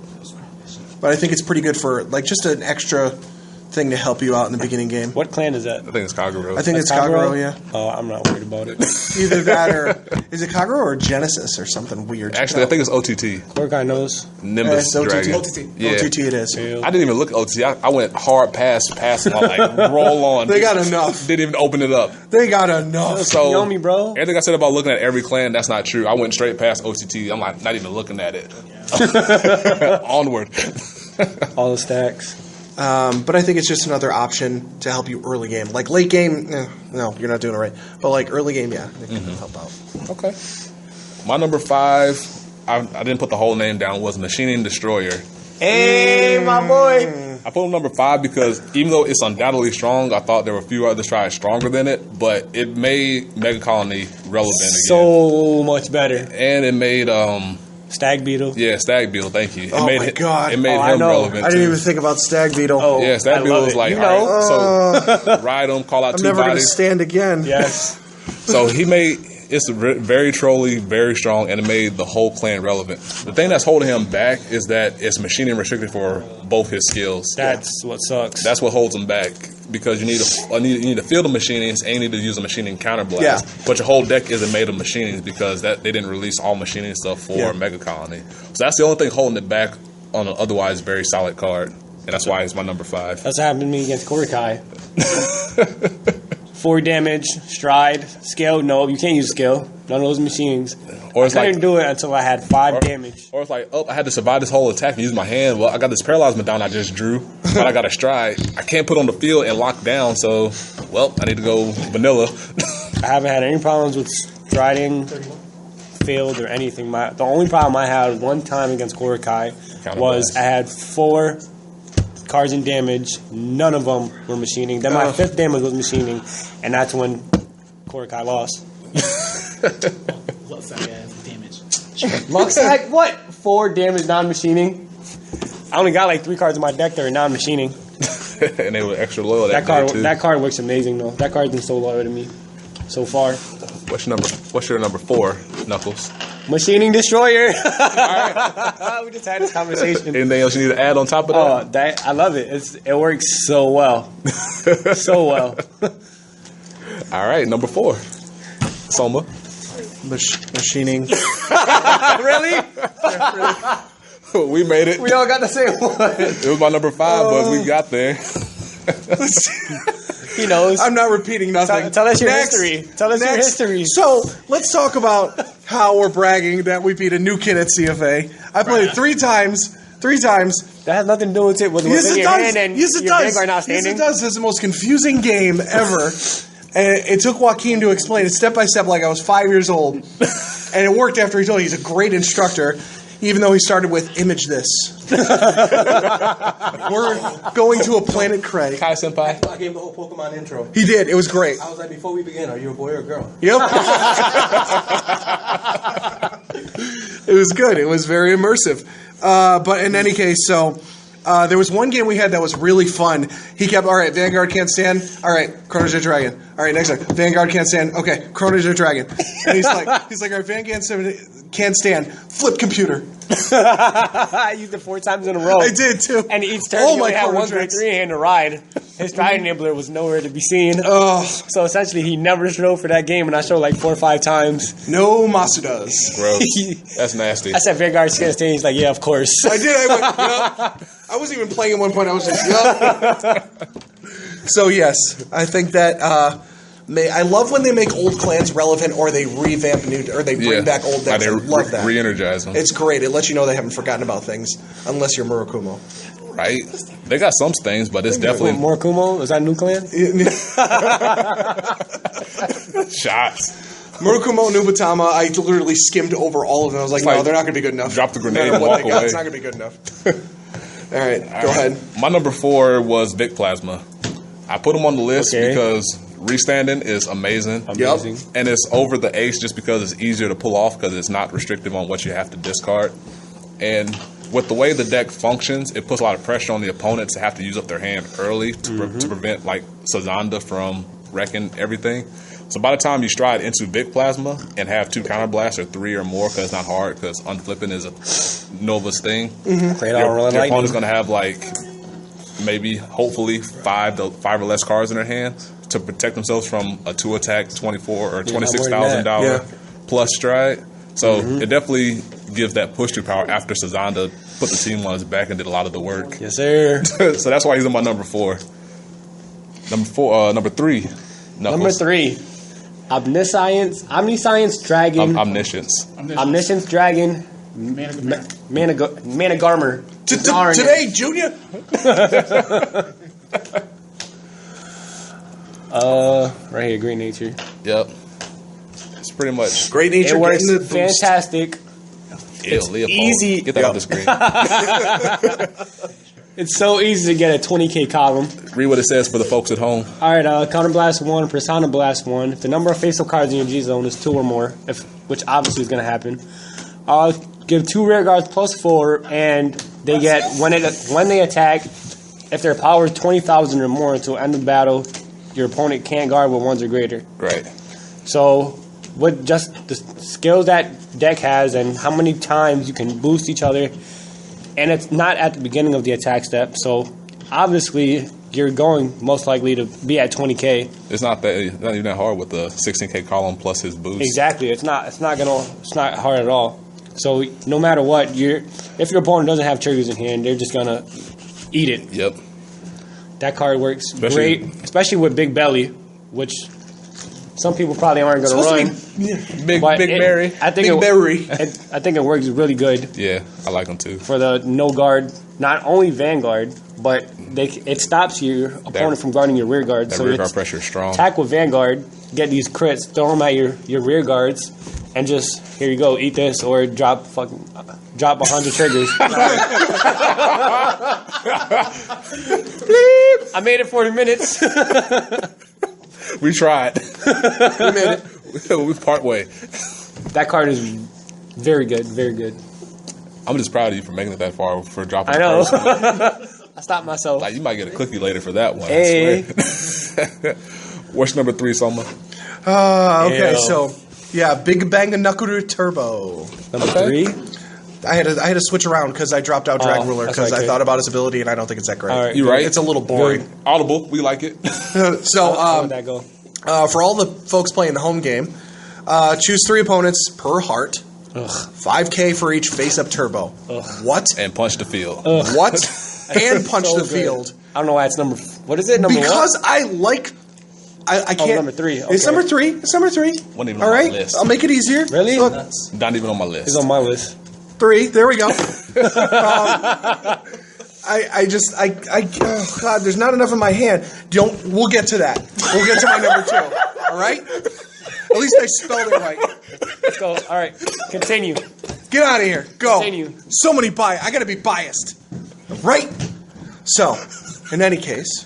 But I think it's pretty good for like just an extra thing to help you out in the beginning game. What clan is that? I think it's Kagero. I think it's Kagero, yeah. Oh, I'm not worried about it. Either that or is it Kagero or Genesis or something weird? Actually, I think it's OTT. Core knows. Nimbus it's OTT. Dragon. OTT. Yeah. OTT it is. I didn't even look at OTT. I went hard past, and I'm like, roll on. They got enough. Didn't even open it up. They got enough. So, you know me, bro. Everything I said about looking at every clan, that's not true. I went straight past OTT. I'm like, not even looking at it. Onward. All the stacks. But I think it's just another option to help you early game. Like late game, no, you're not doing it right. But like early game, yeah, it can help out. Okay. My number 5, I didn't put the whole name down, was Machining Destroyer. Hey, my boy. I put him number 5 because even though it's undoubtedly strong, I thought there were a few other strides stronger than it, but it made Mega Colony relevant again. So much better. And it made Stag Beetle. Yeah, Stag Beetle. Thank you. Oh my God. It made I him know. relevant. I didn't too. even think about Stag Beetle. Oh, Yeah, Stag I Beetle love was it. like, you all know. right, so ride him, call out I'm 2 never going to bodies. stand again. Yes. So he made it's very trolly, very strong, and it made the whole clan relevant. The thing that's holding him back is that it's machining restricted for both his skills. That's what sucks. That's what holds him back because you need to feel the machinings and you need to use a machining counterblast. Yeah. But your whole deck isn't made of machinings because they didn't release all machining stuff for Mega Colony. So that's the only thing holding it back on an otherwise very solid card, and that's why it's my number 5. That's what happened to me against Korakai. 4 damage, stride, scale. No, you can't use scale. None of those machinings. Or it's I couldn't like- do it until I had 5 damage. Or it's like, oh, I had to survive this whole attack and use my hand. Well, I got this paralyzed down I just drew, but I got a stride. I can't put on the field and lock down, so, well, I need to go vanilla. I haven't had any problems with striding, field, or anything. The only problem I had one time against Korakai was I had 4 cards in damage. None of them were machining. Then my 5th damage was machining, and that's when Korakai lost. Lucksack, what? 4 damage non-machining. I only got like 3 cards in my deck that are non-machining. And they were extra loyal that That day, too. card works amazing though. That card's been so loyal to me so far. What's your number 4, Knuckles? Machining Destroyer. We just had this conversation. Anything else you need to add on top of Oh, that? I love it. It works so well, so well. All right, number 4, Soma. Machining. Really? We made it. We all got the same one. It was my number 5, but we got there. He knows. I'm not repeating nothing. Tell us your Next. history. Tell us your Next. history. So let's talk about how we're bragging that we beat a new kid at CFA. I played 3 times. 3 times. That has nothing to do with it. With Yes, within it your does. hand and Yes, it your does. Vanguard not Yes, standing. it does. It's the most confusing game ever. And it took Joaquin to explain it step by step like I was 5 years old. And it worked after he told me. He's a great instructor, even though he started with image this. We're going to a planet Cray. Kai Senpai. I gave the whole Pokemon intro. He did. It was great. I was like, before we begin, are you a boy or a girl? Yep. It was good. It was very immersive. But in any case, so there was one game we had that was really fun. He kept, all right, Vanguard can't stand. All right, Chrono Jet Dragon. All right, next one. Vanguard can't stand. Okay, Chrono Jet Dragon. And he's like, all right, Vanguard can't stand. Flip computer. I used it 4 times in a row. I did too. And each turn, Oh he my only had Chrono one grade Jets. 3 hand to ride. His stride enabler was nowhere to be seen. Oh, So essentially, he never showed for that game, and I showed like 4 or 5 times. no Masudas. Gross. That's nasty. I said Vanguard's can't stand. He's like, yeah, of course. I did. I went, yup. I wasn't even playing at one point. I was just, yup. So, yes, I think that I love when they make old clans relevant or they revamp new, or they bring back old decks. I love that. Re-energize them. It's great. It lets you know they haven't forgotten about things, unless you're Murakumo. Right? They got some things, but it's definitely Morikumo? Is that a new clan? shots. Murakumo, Nubatama, I literally skimmed over all of them. I was like, like, no, they're not going to be good enough. drop the grenade No matter and what walk they got, away. It's not going to be good enough. All right, go ahead. My number 4 was Vic Plasma. I put him on the list Okay. because restanding is amazing. Amazing. And it's over the ace just because it's easier to pull off because it's not restrictive on what you have to discard. And with the way the deck functions, it puts a lot of pressure on the opponent to have to use up their hand early to prevent like Sazanda from wrecking everything. So by the time you stride into Big Plasma and have 2 counter blasts or 3 or more, because it's not hard, because unflipping is a Nova's thing. Your opponent's going to have like maybe, hopefully, 5 or less cards in their hand to protect themselves from a 2-attack $24,000 or $26,000 plus stride. So it definitely gives that push to power after Sazanda put the team on his back and did a lot of the work. Yes, sir. So that's why he's in my number 4. Number 3. Knuckles. Number 3. Omniscience Dragon. Omniscience Dragon. Managarmer. Today, Junior. Right here, Great Nature. Yep. It's pretty much Great Nature. It works getting the boost. fantastic. It's easy. Get that off the screen. It's so easy to get a 20k column. Read what it says for the folks at home. All right, Counter Blast 1, Persona Blast 1. If the number of facial cards in your G zone is 2 or more, which obviously is going to happen, give 2 rear guards +4, and they get when they attack. If their power is 20,000 or more until end of battle, your opponent can't guard with 1s or greater. Right. So, with just the skills that deck has and how many times you can boost each other, and it's not at the beginning of the attack step, so obviously you're going most likely to be at 20k. It's not even that hard with the 16k column plus his boost. Exactly. It's not hard at all. So no matter what, if your opponent doesn't have triggers in hand, they're just gonna eat it. Yep. That card works great, especially with Big Belly, which some people probably aren't going to run. Big Berry. I think it works really good. Yeah, I like them too. For the no guard, not only Vanguard, but it stops your opponent from guarding your rear guard. That rear guard pressure is strong. Attack with Vanguard, get these crits, throw them at your rear guards, and just, here you go, eat this, or drop 100 triggers. I made it 40 minutes. We tried. We made it. We part way. That card is very good, very good. I'm just proud of you for making it that far for dropping. I know. The I stopped myself. like you might get a cookie later for that one. Hey. I swear. What's number 3, Soma? Okay, Ew. so Big Bang Knuckle Turbo. Number 3. I had to switch around because I dropped out Drag Ruler that's because I okay. thought about his ability and I don't think it's that great. All right. You right? It's a little boring. Audible. We like it. So How would that go? for all the folks playing the home game, choose 3 opponents per heart. Ugh. 5k for each face-up turbo. Ugh. What? And punch the field. What? And punch So the good. field. I don't know why it's number. What is it? Number Because I like. I can't. number 3. Okay. It's number 3. It's number 3. Wasn't even All on my right. list. I'll make it easier. Really? Look, Not even on my list. It's on my list. 3. There we go. Oh God, there's not enough in my hand. We'll get to that. We'll get to my number 2. All right. At least I spelled it right. Let's go. All right. Continue. Get out of here. Go. Continue. So many bias. I got to be biased. Right? So, in any case.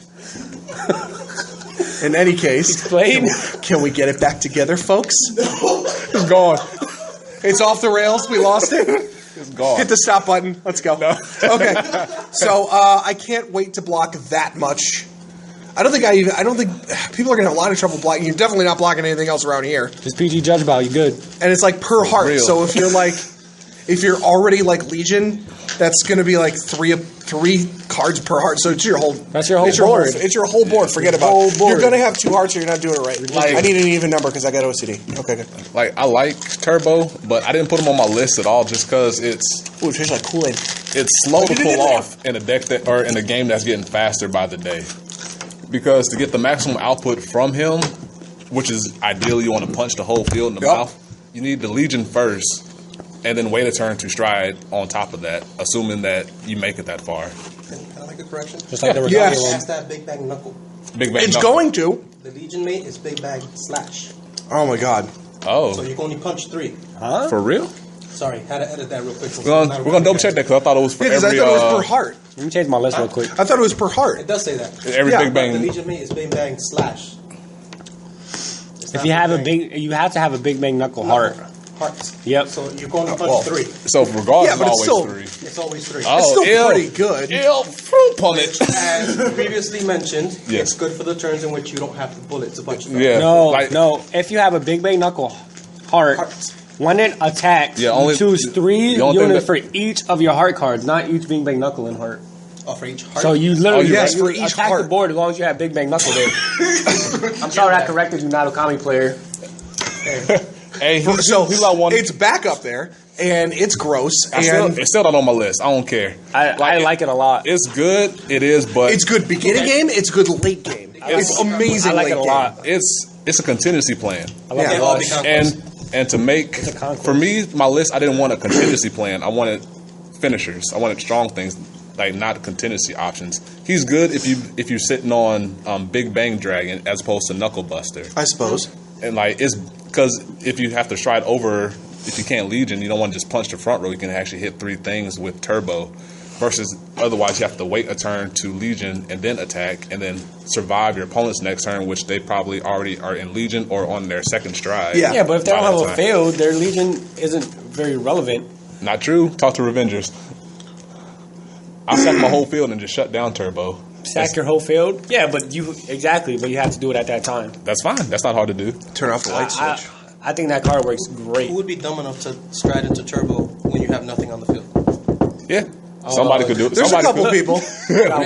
Explain. Can we get it back together, folks? It's gone. It's off the rails. We lost it. It's gone. Hit the stop button. Let's go. No. Okay. So, I can't wait to block that much. I don't think people are going to have a lot of trouble blocking. You're definitely not blocking anything else around here. Just PG Judge Bow. You good? And it's like per heart. real. So if you're already like Legion, that's going to be like three cards per heart. So it's your whole. That's your whole it's board. It's your whole board. Forget about whole it. board. You're going to have 2 hearts, or you're not doing it right. Like- I need an even number because I got OCD. Okay, good. Like I like Turbo, but I didn't put him on my list at all just because Ooh, it tastes like Kool-Aid. it's slow to pull off in a deck or in a game that's getting faster by the day. Because to get the maximum output from him, which is ideal, you want to punch the whole field in the mouth. You need the Legion first, and then wait a turn to stride on top of that, assuming that you make it that far. Can I make a correction? Just like the Yes. Regalia one. That's that Big Bang Knuckle. Big Bang. It's Knuckle. going to. The Legion mate is Big Bang Slash. Oh my God. Oh, So you can only punch 3. for real? Sorry, had to edit that real quick. We're gonna double check that because I thought it was for Yeah, because I every thought it was per heart. Let me change my list real quick. I thought it was per It heart. does say that. every Yeah, Big But the Bang. Legion mate is Big Bang Slash. It's If not you have Big Bang. you have to have a Big Bang Knuckle heart. hearts. Yep. So you're going to punch 3. So regardless, Yeah, but it's it's always still- 3. It's always 3. Oh, It's still ill. pretty good. Ill fruit punch. As previously mentioned, Yes. it's good for the turns in which you don't have the bullet to punch them. Yeah. No, like- no. If you have a Big Bang Knuckle heart, Hearts. when it attacks, Yeah, only- you choose 3 the only thing units that- for each of your heart cards, not each Big Bang Knuckle and heart. Oh, for each heart. So you literally yes, you for each attack heart. the board as long as you have Big Bang Knuckle there. I'm sorry I corrected you, not a Okami player. Hey, So he's like one. it's back up there, and it's gross, and It's still not on my list. I don't care. I like it a lot. It's good. It is, but it's good beginning game. It's good late game. It's amazing I like late it a game. lot. it's a contingency plan. I like Yeah. it a They all lot. become And to make a conquest. for me my list, I didn't want a contingency plan. I wanted finishers. I wanted strong things, like not contingency options. He's good if you're sitting on Big Bang Dragon as opposed to Knuckle Buster. I suppose. And like it's because if you have to stride over, if you can't Legion, you don't want to just punch the front row. You can actually hit 3 things with Turbo. Versus otherwise you have to wait a turn to Legion and then attack and then survive your opponent's next turn, which they probably already are in Legion or on their second stride. Yeah. Yeah, but if they by don't have that a time. failed, their Legion isn't very relevant. Not true. Talk to Revengers. I'll sack my whole field and just shut down Turbo. Sack your whole field. Yeah, but you have to do it at that time. That's fine. That's not hard to do. Turn off the light I, switch. I think that card works great. Who would be dumb enough to stride into turbo when you have nothing on the field? Yeah. Somebody could do it. There's Somebody a couple could. people.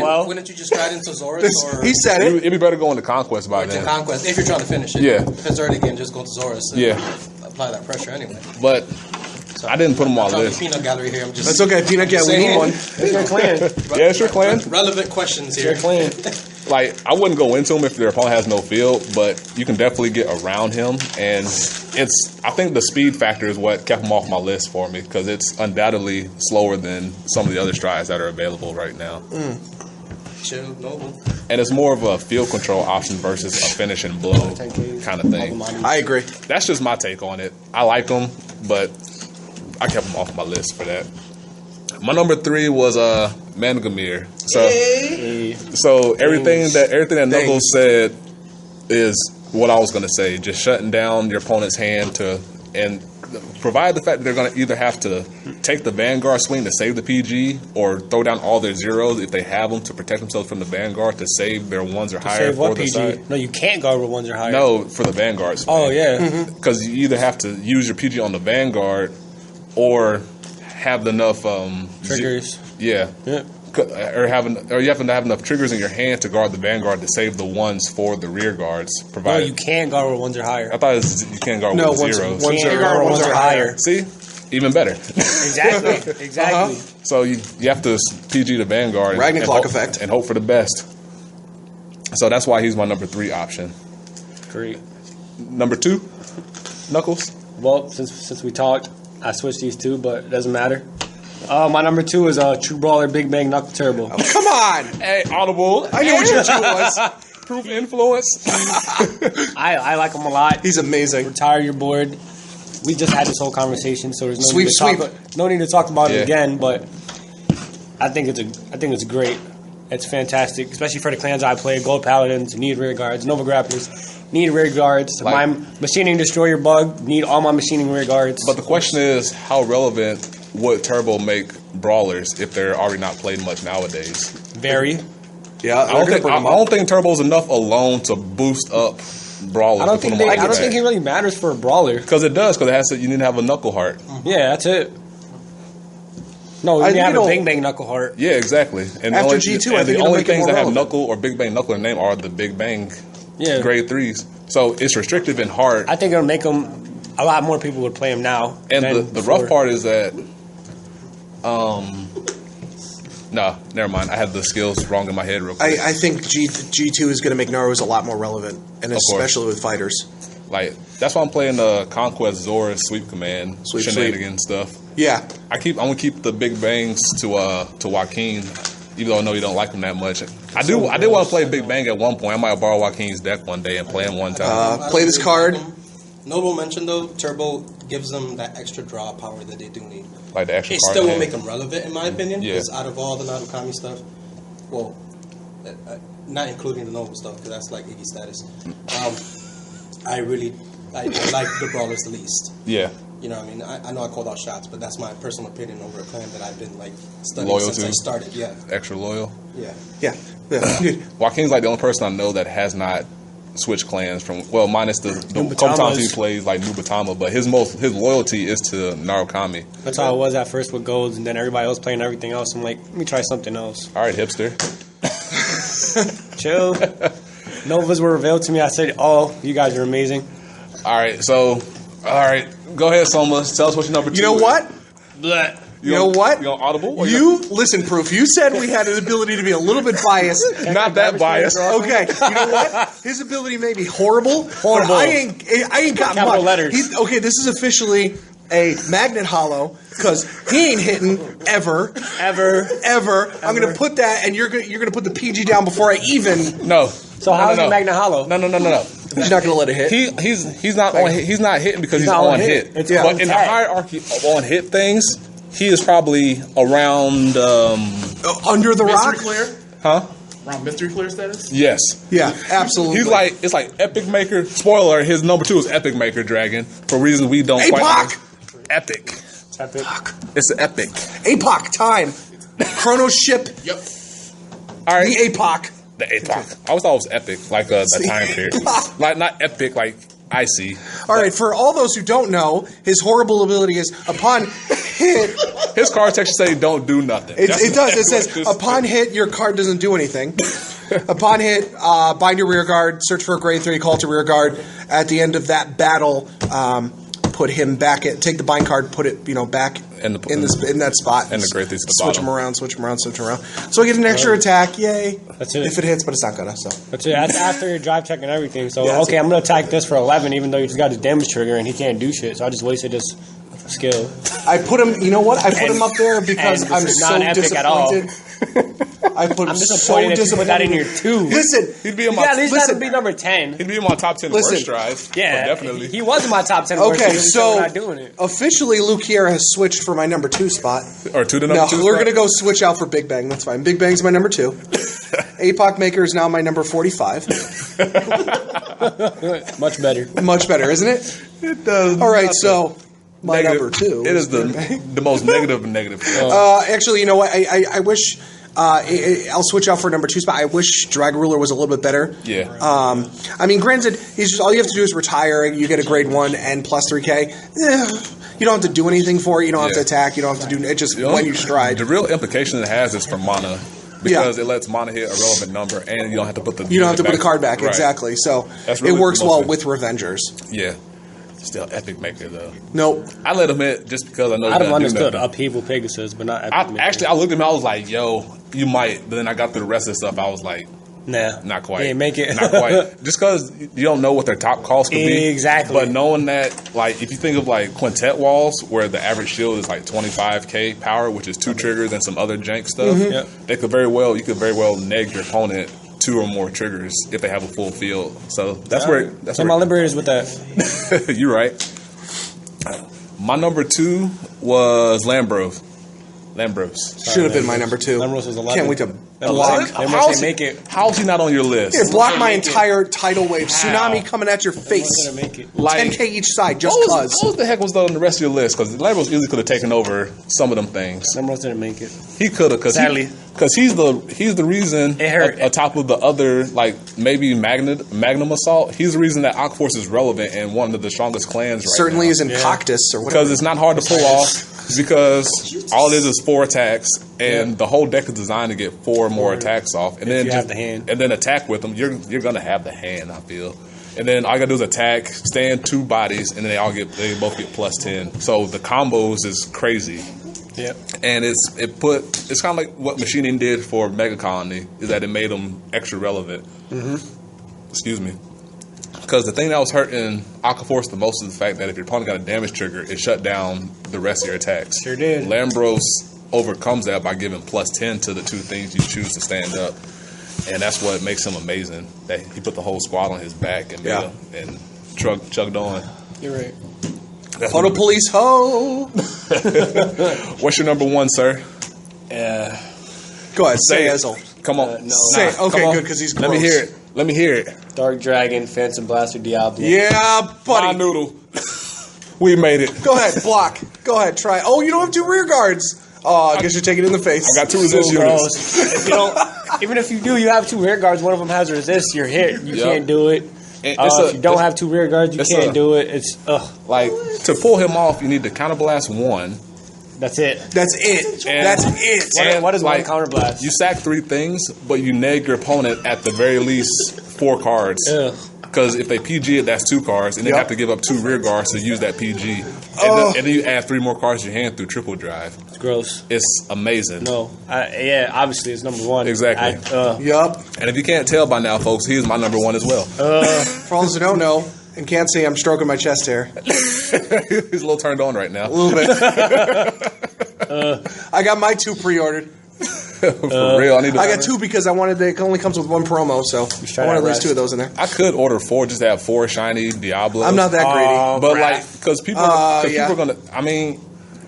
Well, Wouldn't you just stride into Zorus or He said it. It'd be better going to Conquest by to then. Conquest if you're trying to finish it? Yeah. If it's early game, just go to Zorus and Yeah. apply that pressure anyway. But I didn't put them on my I'm trying list. the peanut gallery here. I'm just That's okay, Peanut. Yeah, we need one. it's your clan. Yeah, it's your clan. relevant questions It's your here. clan. Like I wouldn't go into him if their opponent has no field, but you can definitely get around him, and I think the speed factor is what kept him off my list for me because it's undoubtedly slower than some of the other strides that are available right now, Chill, noble. and it's more of a field control option versus a finish and blow kind of thing. I agree. That's just my take on it. I like him, but I kept him off my list for that. My number 3 was Mangamir. So everything that Knuckles said is what I was going to say. Just shutting down your opponent's hand and provide the fact that they're going to either have to take the Vanguard swing to save the PG or throw down all their zeros if they have them to protect themselves from the Vanguard to save their 1s or higher Save for what the PG? side. No, you can't guard with 1s or higher. No, for the Vanguard swing. Oh yeah. Because you either have to use your PG on the Vanguard or have enough Triggers. Yeah. Yeah. Or you have to have enough triggers in your hand to guard the Vanguard to save the 1s for the rear guards. No, Provided you can't guard with 1s or higher. I thought it was, you can't guard No, with ones- zeros. ones You can't are- guard with ones 1s or are higher. See, even better. Exactly. Exactly. So you have to PG the Vanguard Ragnar and clock hope, effect. and hope for the best. So that's why he's my number 3 option. Great. Number 2, Knuckles. Well, since we talked, I switched these two, but it doesn't matter. My number 2 is True Brawler Big Bang Knuckle Turbo. Come on. Hey, Audible. I know what your 2 was. Proof influence. I like him a lot. He's amazing. Retire your board. We just had this whole conversation, so there's no Sweep, need to talk. No need to talk about Yeah. it again. But I think it's great. It's fantastic, especially for the clans I play. Gold Paladins need rear guards. Nova Grapplers need rear guards. Like- my Machining Destroyer bug need all my machining rear guards. But the question is, how relevant would Turbo make brawlers if they're already not played much nowadays? very. Yeah, I don't think Turbo's enough alone to boost up brawlers. I don't think he really matters for a brawler. because it does because it has to. You need to have a knuckle heart. Yeah, that's it. No, I- you have you a know- Bang Bang Knuckle Heart. Yeah, exactly. And After the only, G2, I and think the it'll only make it things more that have relevant. knuckle or Big Bang knuckle in their name are the Big Bang Yeah. grade 3s. So it's restrictive in heart. I think it'll make him. A lot more people would play him now. And than the before. rough part is that, no, never mind. I had the skills wrong in my head real quick. I think G2 is going to make Naru's a lot more relevant, and Of course. especially with fighters. Like that's why I'm playing the Conquest Zora Sweep Command Sweep, shenanigan stuff. Yeah, I'm gonna keep the Big Bangs to Joaquin, even though I know you don't like him that much. I did want to play Big Bang at one point. I might borrow Joaquin's deck one day and play him one time. play this card. Noble mentioned though, Turbo gives them that extra draw power that they do need. Like the extra It card still in won't hand. make them relevant, in my opinion. Yeah. Because out of all the Narukami stuff, well, not including the Noble stuff, because that's like Iggy status. I like the brawlers the least. Yeah. You know what I mean? I know I called out shots, but that's my personal opinion over a clan that I've been like studying Loyal since to? I started. Yeah, Extra loyal. yeah. Yeah. Dude, Joaquin's like the only person I know that has not switched clans from, well, minus the couple times he plays like Nubatama, but his loyalty is to Narukami. That's how it was at first with golds, and then everybody else playing everything else. I'm like, let me try something else. All right, hipster. Chill. Novas were revealed to me. I said, "Oh, you guys are amazing." All right, so go ahead, Soma. Tell us what your number 2 you know is. what? Blech. You know what? You on Audible? Or You listen, Proof. You said we had an ability to be a little bit biased. not that biased. Okay, you know what? His ability may be horrible. But I ain't got Capital much. letters. Okay, this is officially a magnet hollow because he ain't hitting ever. I'm gonna put that, and you're gonna put the PG down before I even. No. So how's the Magna Hollow? No. He's not gonna let it hit. He's not on. He's not hitting because he's not on on hit. hit. It's But on in the tag. hierarchy of on hit things, he is probably around. Under the rock. Mystery Clear? Huh? Around Mystery Clear status? Yes. Yeah, absolutely. He's like, it's like Epic Maker. Spoiler: his number 2 is Epic Maker Dragon for reasons we don't quite APOC. know. Epic. Epic. It's an epic. APOC time. Chrono ship. Yep. All right. The APOC. The APOC. I always thought it was epic, like the time period. Like not epic, like icy. All right, for all those who don't know, his horrible ability is upon hit. His card text say don't do nothing. It does. It says upon hit, your card doesn't do anything. Upon hit, bind your rear guard, search for a grade 3, call to rear guard. At the end of that battle, put him back. Take the bind card, put it back in that spot, and the grade 3 to the switch bottom. him around, switch him around. So I get an extra attack. Yay! That's it. If it hits, but it's not gonna. So That's it. That's after your drive check and everything. So Yeah, that's okay, it. I'm gonna attack this for 11, even though you just got his damage trigger and he can't do shit. So I just wasted his skill. I put him. You know what? I put him up there because and I'm this is so non-epic at all. disappointed. I put him I'm so disappointed that you disappointed. put that in your 2. Listen, He'd be in You my at least listen. have to be number 10. He'd be in my top 10 Listen. worst drives. Yeah, definitely. He was in my top 10. okay, so we're not doing it. officially Luke Kiera has switched for my number 2 spot. Or 2 to number No, 2. we're going to go switch out for Big Bang. That's fine. Big Bang's my number 2. APOC Maker is now my number 45. Much better. Much better, isn't it? It does. All right, nothing. so my number 2. It is the most negative. Actually, you know what? I wish I'll switch out for number 2 spot. I wish Drag Ruler was a little bit better. Yeah. I mean, granted, he's just all you have to do is retire. You get a grade 1 and plus 3K. You don't have to do anything for it. You don't have to attack. You don't have to do it. Just when you stride. The real implication it has is for mana. Because it lets mana hit a relevant number, and you don't have to put the card back. Right. Exactly. So That's really it works the most well good. with Revengers. Yeah. Still Epic Maker though. Nope. I let him hit just because I know. I'd have he doesn't do understood nothing. Upheaval Pegasus, but not Epic I Maker. looked at him. I was like, "Yo, you might." But then I got through the rest of the stuff. I was like, Nah. "Not quite. He ain't make it. Not quite." Just because you don't know what their top cost could be. Exactly. But knowing that, like, if you think of like quintet walls, where the average shield is like 25k power, which is 2 triggers and some other jank stuff, Yep. you could very well neg your opponent 2 or more triggers if they have a full field. So that's where. That's So where my Liberators with that. you're right. My number 2 was Lambrose. Should have been my number 2. Lambrose was 11. Can't wait to That was block. like- Lambrose didn't make it. How's he not on your list? Here, block my make it. entire tidal wave tsunami coming at your face. Gonna make it. Like, 10K each side, just what cause. the heck was on the rest of your list? Because Lambrose easily could have taken over some of them things. Lambrose didn't make it. He could have, Sadly. because he's the reason. It hurt. Atop of the other, like maybe Magnum Assault. He's the reason that Aquaforce is relevant and one of the strongest clans right Certainly now. is in Coctus or whatever. Because it's not hard to pull off. Because all it is 4 attacks, and the whole deck is designed to get 4 more attacks off, and then you have the hand. and then attack with them. You're gonna have the hand, I feel. And then all you gotta do is attack, stand 2 bodies, and then they both get plus 10. So the combos is crazy. Yep. And it's kind of like what Machining did for Mega Colony, is that it made them extra relevant. Mm-hmm. Excuse me. Because the thing that was hurting Aquaforce the most is the fact that if your opponent got a damage trigger, it shut down the rest of your attacks. Sure did. Lambros overcomes that by giving plus 10 to the 2 things you choose to stand up. And that's what makes him amazing. That he put the whole squad on his back and chugged on. You're right. That's Photo what- police, ho! What's your number 1, sir? Go ahead, say it. Ezel. Come on. no. Say Nah, it. Okay, come on. good, 'cause he's Let me gross. hear it. Let me hear it. Dark Dragon, Phantom Blaster, Diablo. Yeah, My buddy. noodle. We made it. Go ahead, block. Go ahead, try. Oh, you don't have 2 rear guards. Oh, I guess you're taking it in the face. I got 2 resist units. Gross. If you don't, even if you do, you have 2 rear guards. One of them has resist. You're hit. You can't do it. If you don't have 2 rear guards, you can't do it. It's like to pull him off. You need to counterblast 1. That's it. That's it. And- That's it. and What is like, one counterblast? You sack 3 things, but you neg your opponent at the very least 4 cards. Ugh. Because if they PG it, that's 2 cards, and they Yep. have to give up 2 rear guards to use that PG. And then you add 3 more cards to your hand through triple drive. It's gross. It's amazing. No. Yeah, obviously it's number 1. Exactly. Yup. And if you can't tell by now, folks, he is my number 1 as well. For all those who don't know and can't see, I'm stroking my chest hair. He's a little turned on right now. A little bit. I got my 2 pre-ordered. For real, I got 2 because I wanted. It only comes with 1 promo, so I wanted at least 2 of those in there. I could order 4 just to have 4 shiny Diablos. I'm not that greedy. But like, because people, yeah. people are gonna. I mean,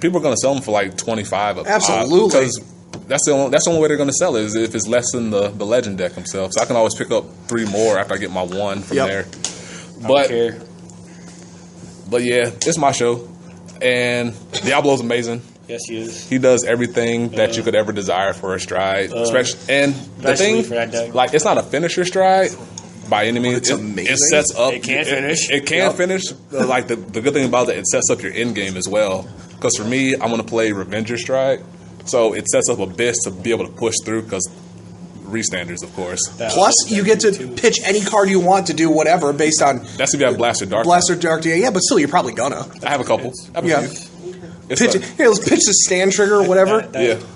people are gonna sell them for like 25. Absolutely. Because that's the only way they're gonna sell it is if it's less than the legend deck themselves. So I can always pick up 3 more after I get my 1 from Yep. there. But care. But yeah, it's my show, and Diablo's amazing. Yes, he is. He does everything that you could ever desire for a stride, especially the thing. for that deck. Like, it's not a finisher stride by any means. It's amazing. It sets up. It can finish. It can finish. Like the good thing about it sets up your end game as well. Because for me, I'm gonna play Revenger stride, so it sets up Abyss to be able to push through. Because restanders, of course. Plus, you get to pitch any card you want to do whatever based on That's if you have Blaster Dark. Blaster Dark. Yeah, but still, you're probably gonna. I have a couple. I have a Yeah. few. It's Pitch, here, let's pitch the stand trigger or whatever.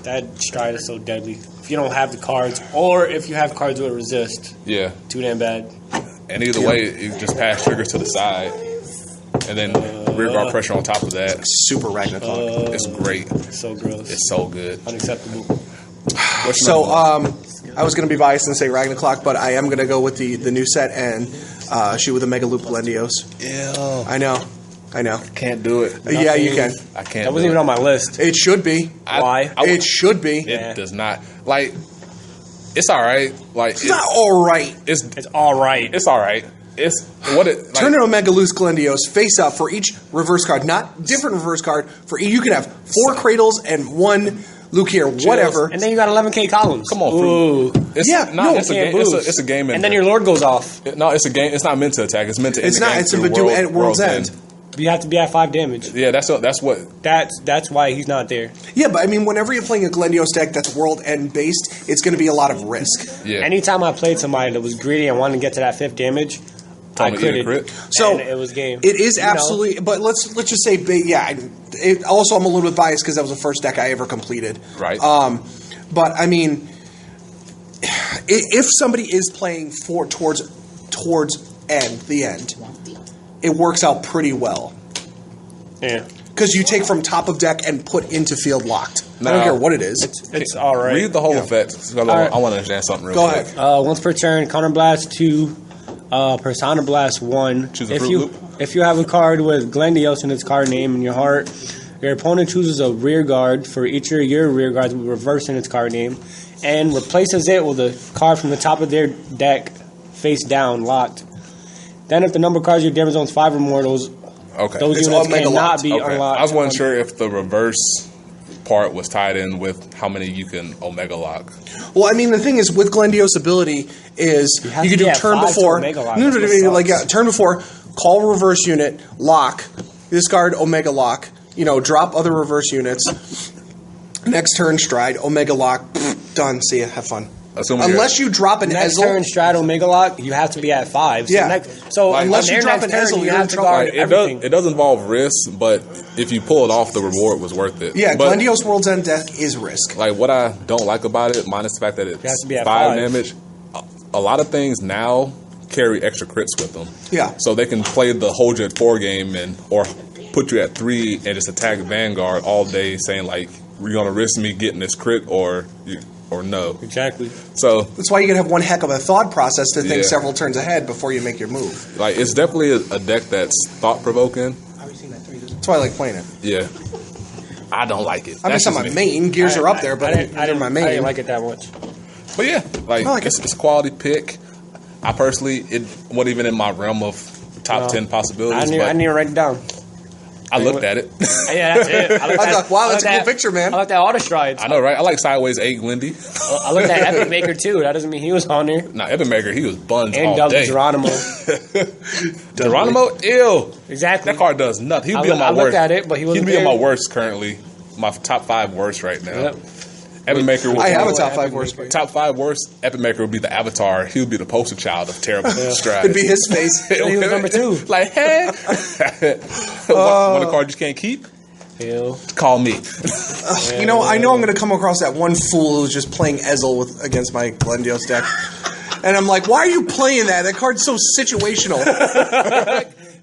That stride is so deadly. If you don't have the cards, or if you have cards with resist, yeah. too damn bad. And either way, you just pass triggers to the side, and then rear guard pressure on top of that. Super Ragnarok. It's great. It's so gross. It's so good. Unacceptable. What's So, your number? I was going to be biased and say Ragnarok, but I am going to go with the new set and shoot with the Mega Loop Glendios. Yeah. I know. Can't do it. Yeah, you can. I can't. That wasn't even on my list. It should be. Why? It should be. It does not. Like, it's all right. Like, It's not all right. It's all right. It's all right. It's what it. Like, Turn it on Mega Loose Glendios face up for each reverse card, not different reverse card. You can have 4 Cradles and 1 Lukier, whatever. And then you got 11K columns. Come on, Ooh. Fruit. It's, Yeah, no, it's a game. It's a game. And then your Lord goes off. No, it's a game. It's not meant to attack. It's meant to. End It's the not. game It's through to do at World's End. You have to be at 5 damage. Yeah, that's what. That's why he's not there. Yeah, but I mean, whenever you're playing a Glendios deck that's World End based, it's going to be a lot of risk. Yeah. Anytime I played somebody that was greedy and wanted to get to that 5th damage, I Told me to get a critted. crit. So and it was game. It is You know? absolutely. But let's just say, also, I'm a little bit biased because that was the first deck I ever completed. Right. But I mean, if somebody is playing towards the end, it works out pretty well. Yeah. Because you take from top of deck and put into field locked. I don't Now- care what it is. It's all right. Read the whole effect. 'Cause I right. want to understand something real Go quick. ahead. Once per turn, Counterblast 2, Persona Blast 1. Choose a if fruit you loop. if you have a card with Glendios in its card name in your heart, your opponent chooses a rear guard for each of your rear guards with reverse in its card name, and replaces it with a card from the top of their deck, face down, locked. Then, if the number of cards your damage zone's 5 or more, those Okay. units Omega cannot locked. be Okay. unlocked. I was wasn't sure if the reverse part was tied in with how many you can Omega lock. Well, I mean, the thing is with Glendios' ability is have you to can be do at turn 5 to before. Omega lock. No, That's what like sucks. turn before, call reverse unit, lock, discard Omega lock. Drop other reverse units. Next turn, stride, Omega lock, done. See ya, have fun. Assuming Unless you drop an Next Ezel. turn, Stride Omega Lock, you have to be at 5. So Yeah. unless you drop an Ezel, you you're have in to trouble. guard Like, everything. it does involve risk, but if you pull it off, the reward was worth it. Yeah, but, Glendios World's End deck is risk. Like, what I don't like about it, minus the fact that has it's to be at 5 5. damage, a lot of things now carry extra crits with them. Yeah. So they can play the hold you at 4 game or put you at 3 and just attack Vanguard all day, saying like, you're gonna risk me getting this crit or no. Exactly. So That's why you can have one heck of a thought process to think Yeah. several turns ahead before you make your move. like, it's definitely a deck that's thought provoking. That's why I like playing it. Yeah. I don't like it. I mean, That's it's not just my me. main. Gears are up there, but I didn't my main. I didn't like it that much. But yeah, like I like it. it's a quality pick. I personally, it wasn't even in my realm of top 10 possibilities. I didn't even write it down. I looked at it. Yeah, that's it. I thought, wow, that's a cool picture, man. I like that auto strides. I know, right? I like Sideways 8 Windy. I looked at Epic Maker too. That doesn't mean he was on there. Nah, Evan Maker, he was buns And all Doug day. Geronimo. Geronimo, ew. Exactly. That card does nothing. He'd be I on my looked worst. at it, but he wasn't He'd be on my there. worst currently. My top 5 worst right now. Yep. Evan Maker. I have a Epic top 5 Maker. worst. Top 5 worst. Epic Maker would be the Avatar. He would be the poster child of terrible strides. It'd be his face. He was number 2. Like, hey, one of the cards you can't keep. Hell. Call me. You know, I know I'm going to come across that one fool who's just playing Ezel against my Glendios deck. And I'm like, why are you playing that? That card's so situational.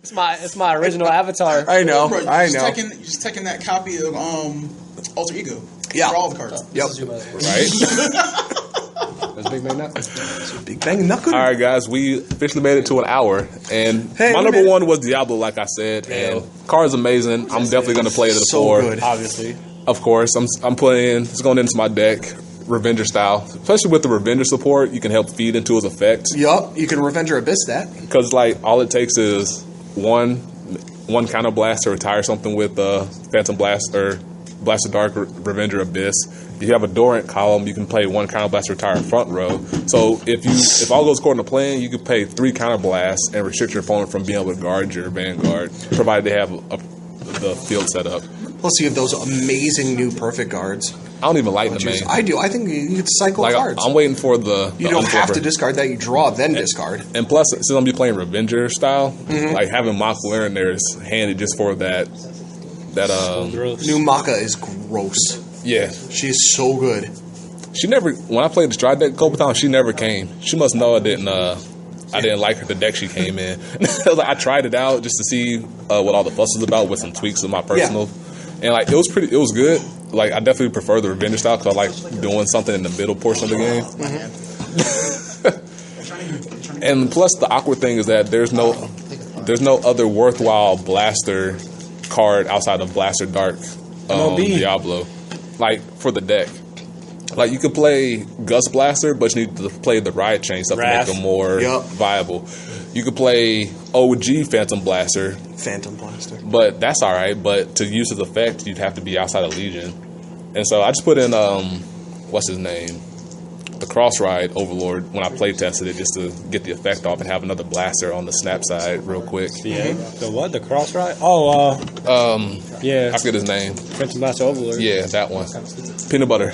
It's my original Avatar. I know. Bro, I you're know. just taking that copy of Alter Ego. Yeah. For all the cards. Yep. Right? That's Big Bang Nut. Big Bang Knuckle. All right, guys. We officially made it to an hour. And Hey, my we number made it. 1 was Diablo, like I said. And card's amazing. I'm definitely going to play it at a So 4. good. Obviously. Of course. I'm playing, it's going into my deck. Revenger style. Especially with the Revenger support, you can help feed into his effects. Yup. You can Revenge or Abyss that. Because, like, all it takes is one counter blast to retire something with Phantom Blast or Blast of Dark, Revenger Abyss. If you have a Dorant column, you can play 1 counter blast to retire front row. So if all goes according to plan, you can play 3 counter blasts and restrict your opponent from being able to guard your Vanguard, provided they have the field set up. Plus, you have those amazing new perfect guards. I don't even like the main. I do. I think you could cycle Like, cards. I'm waiting for the. You the don't have to Unflipper. discard that. You draw, then discard. And plus, since I'm be playing Revenger style, Mm-hmm. like having Mockler in there is handy just for that. New Maka is gross. Yeah. She's so good. She never. When I played the Stride deck a couple times, she never came. She must know I didn't. I didn't like the deck she came in. I tried it out just to see what all the fuss was about with some tweaks of my personal, and like it was good. Like I definitely prefer the Revenger style because I like doing something in the middle portion of the game. And plus, the awkward thing is that there's no other worthwhile blaster card outside of Blaster Dark Diablo, like for the deck. Like you could play Gust Blaster, but you need to play the Riot Chain stuff to make them more viable. You could play OG Phantom Blaster, but that's all right. But to use his effect, you'd have to be outside of Legion, and so I just put in what's his name, the Cross Ride Overlord when I play tested it just to get the effect off and have another blaster on the snap side real quick. Yeah. The what? The Cross Ride? Oh, yeah. I forget his name. Phantom Blast Overlord. Yeah, that one. Peanut butter.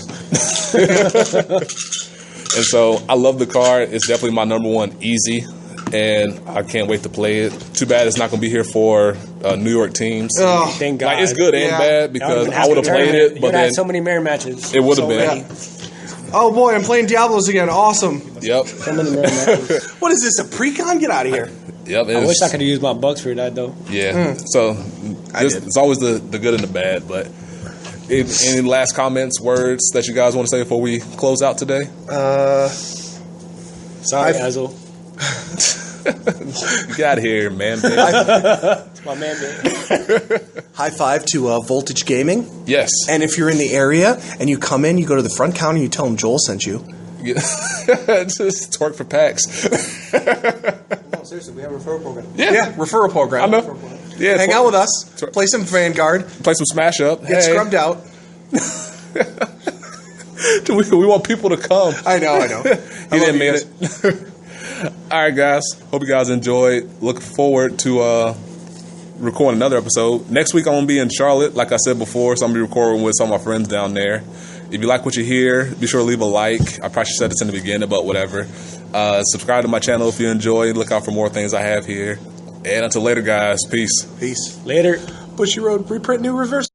And so I love the card. It's definitely my number 1 easy, and I can't wait to play it. Too bad it's not going to be here for New York teams. Oh, Thank God. Like it's good and bad because I would have played it, but had then so many mirror matches. it would have So been. many. oh boy, I'm playing Diablos again. Awesome. Yep. So many mirror matches. What is this, a precon? Get out of here. Yep. I wish I could have used my bucks for that though. Yeah. So it's always the good and the bad. But any last comments, words that you guys want to say before we close out today? Sorry, Azel. Get out of here, man. It's my man. High five to Voltage Gaming. Yes. And if you're in the area and you come in, you go to the front counter, you tell them Joel sent you. Just twerk for packs. No, seriously, we have a referral program. Yeah, referral program. I know. Yeah, Hang out with us. Play some Vanguard. Play some Smash Up. Get scrubbed out. We want people to come. I know. He didn't mean it. All right, guys. Hope you guys enjoyed. Look forward to recording another episode. Next week, I'm going to be in Charlotte, like I said before, so I'm going to be recording with some of my friends down there. If you like what you hear, be sure to leave a like. I probably said this in the beginning, but whatever. Subscribe to my channel if you enjoy. Look out for more things I have here. And until later, guys. Peace. Peace. Later. Bushy Road, reprint new reverse.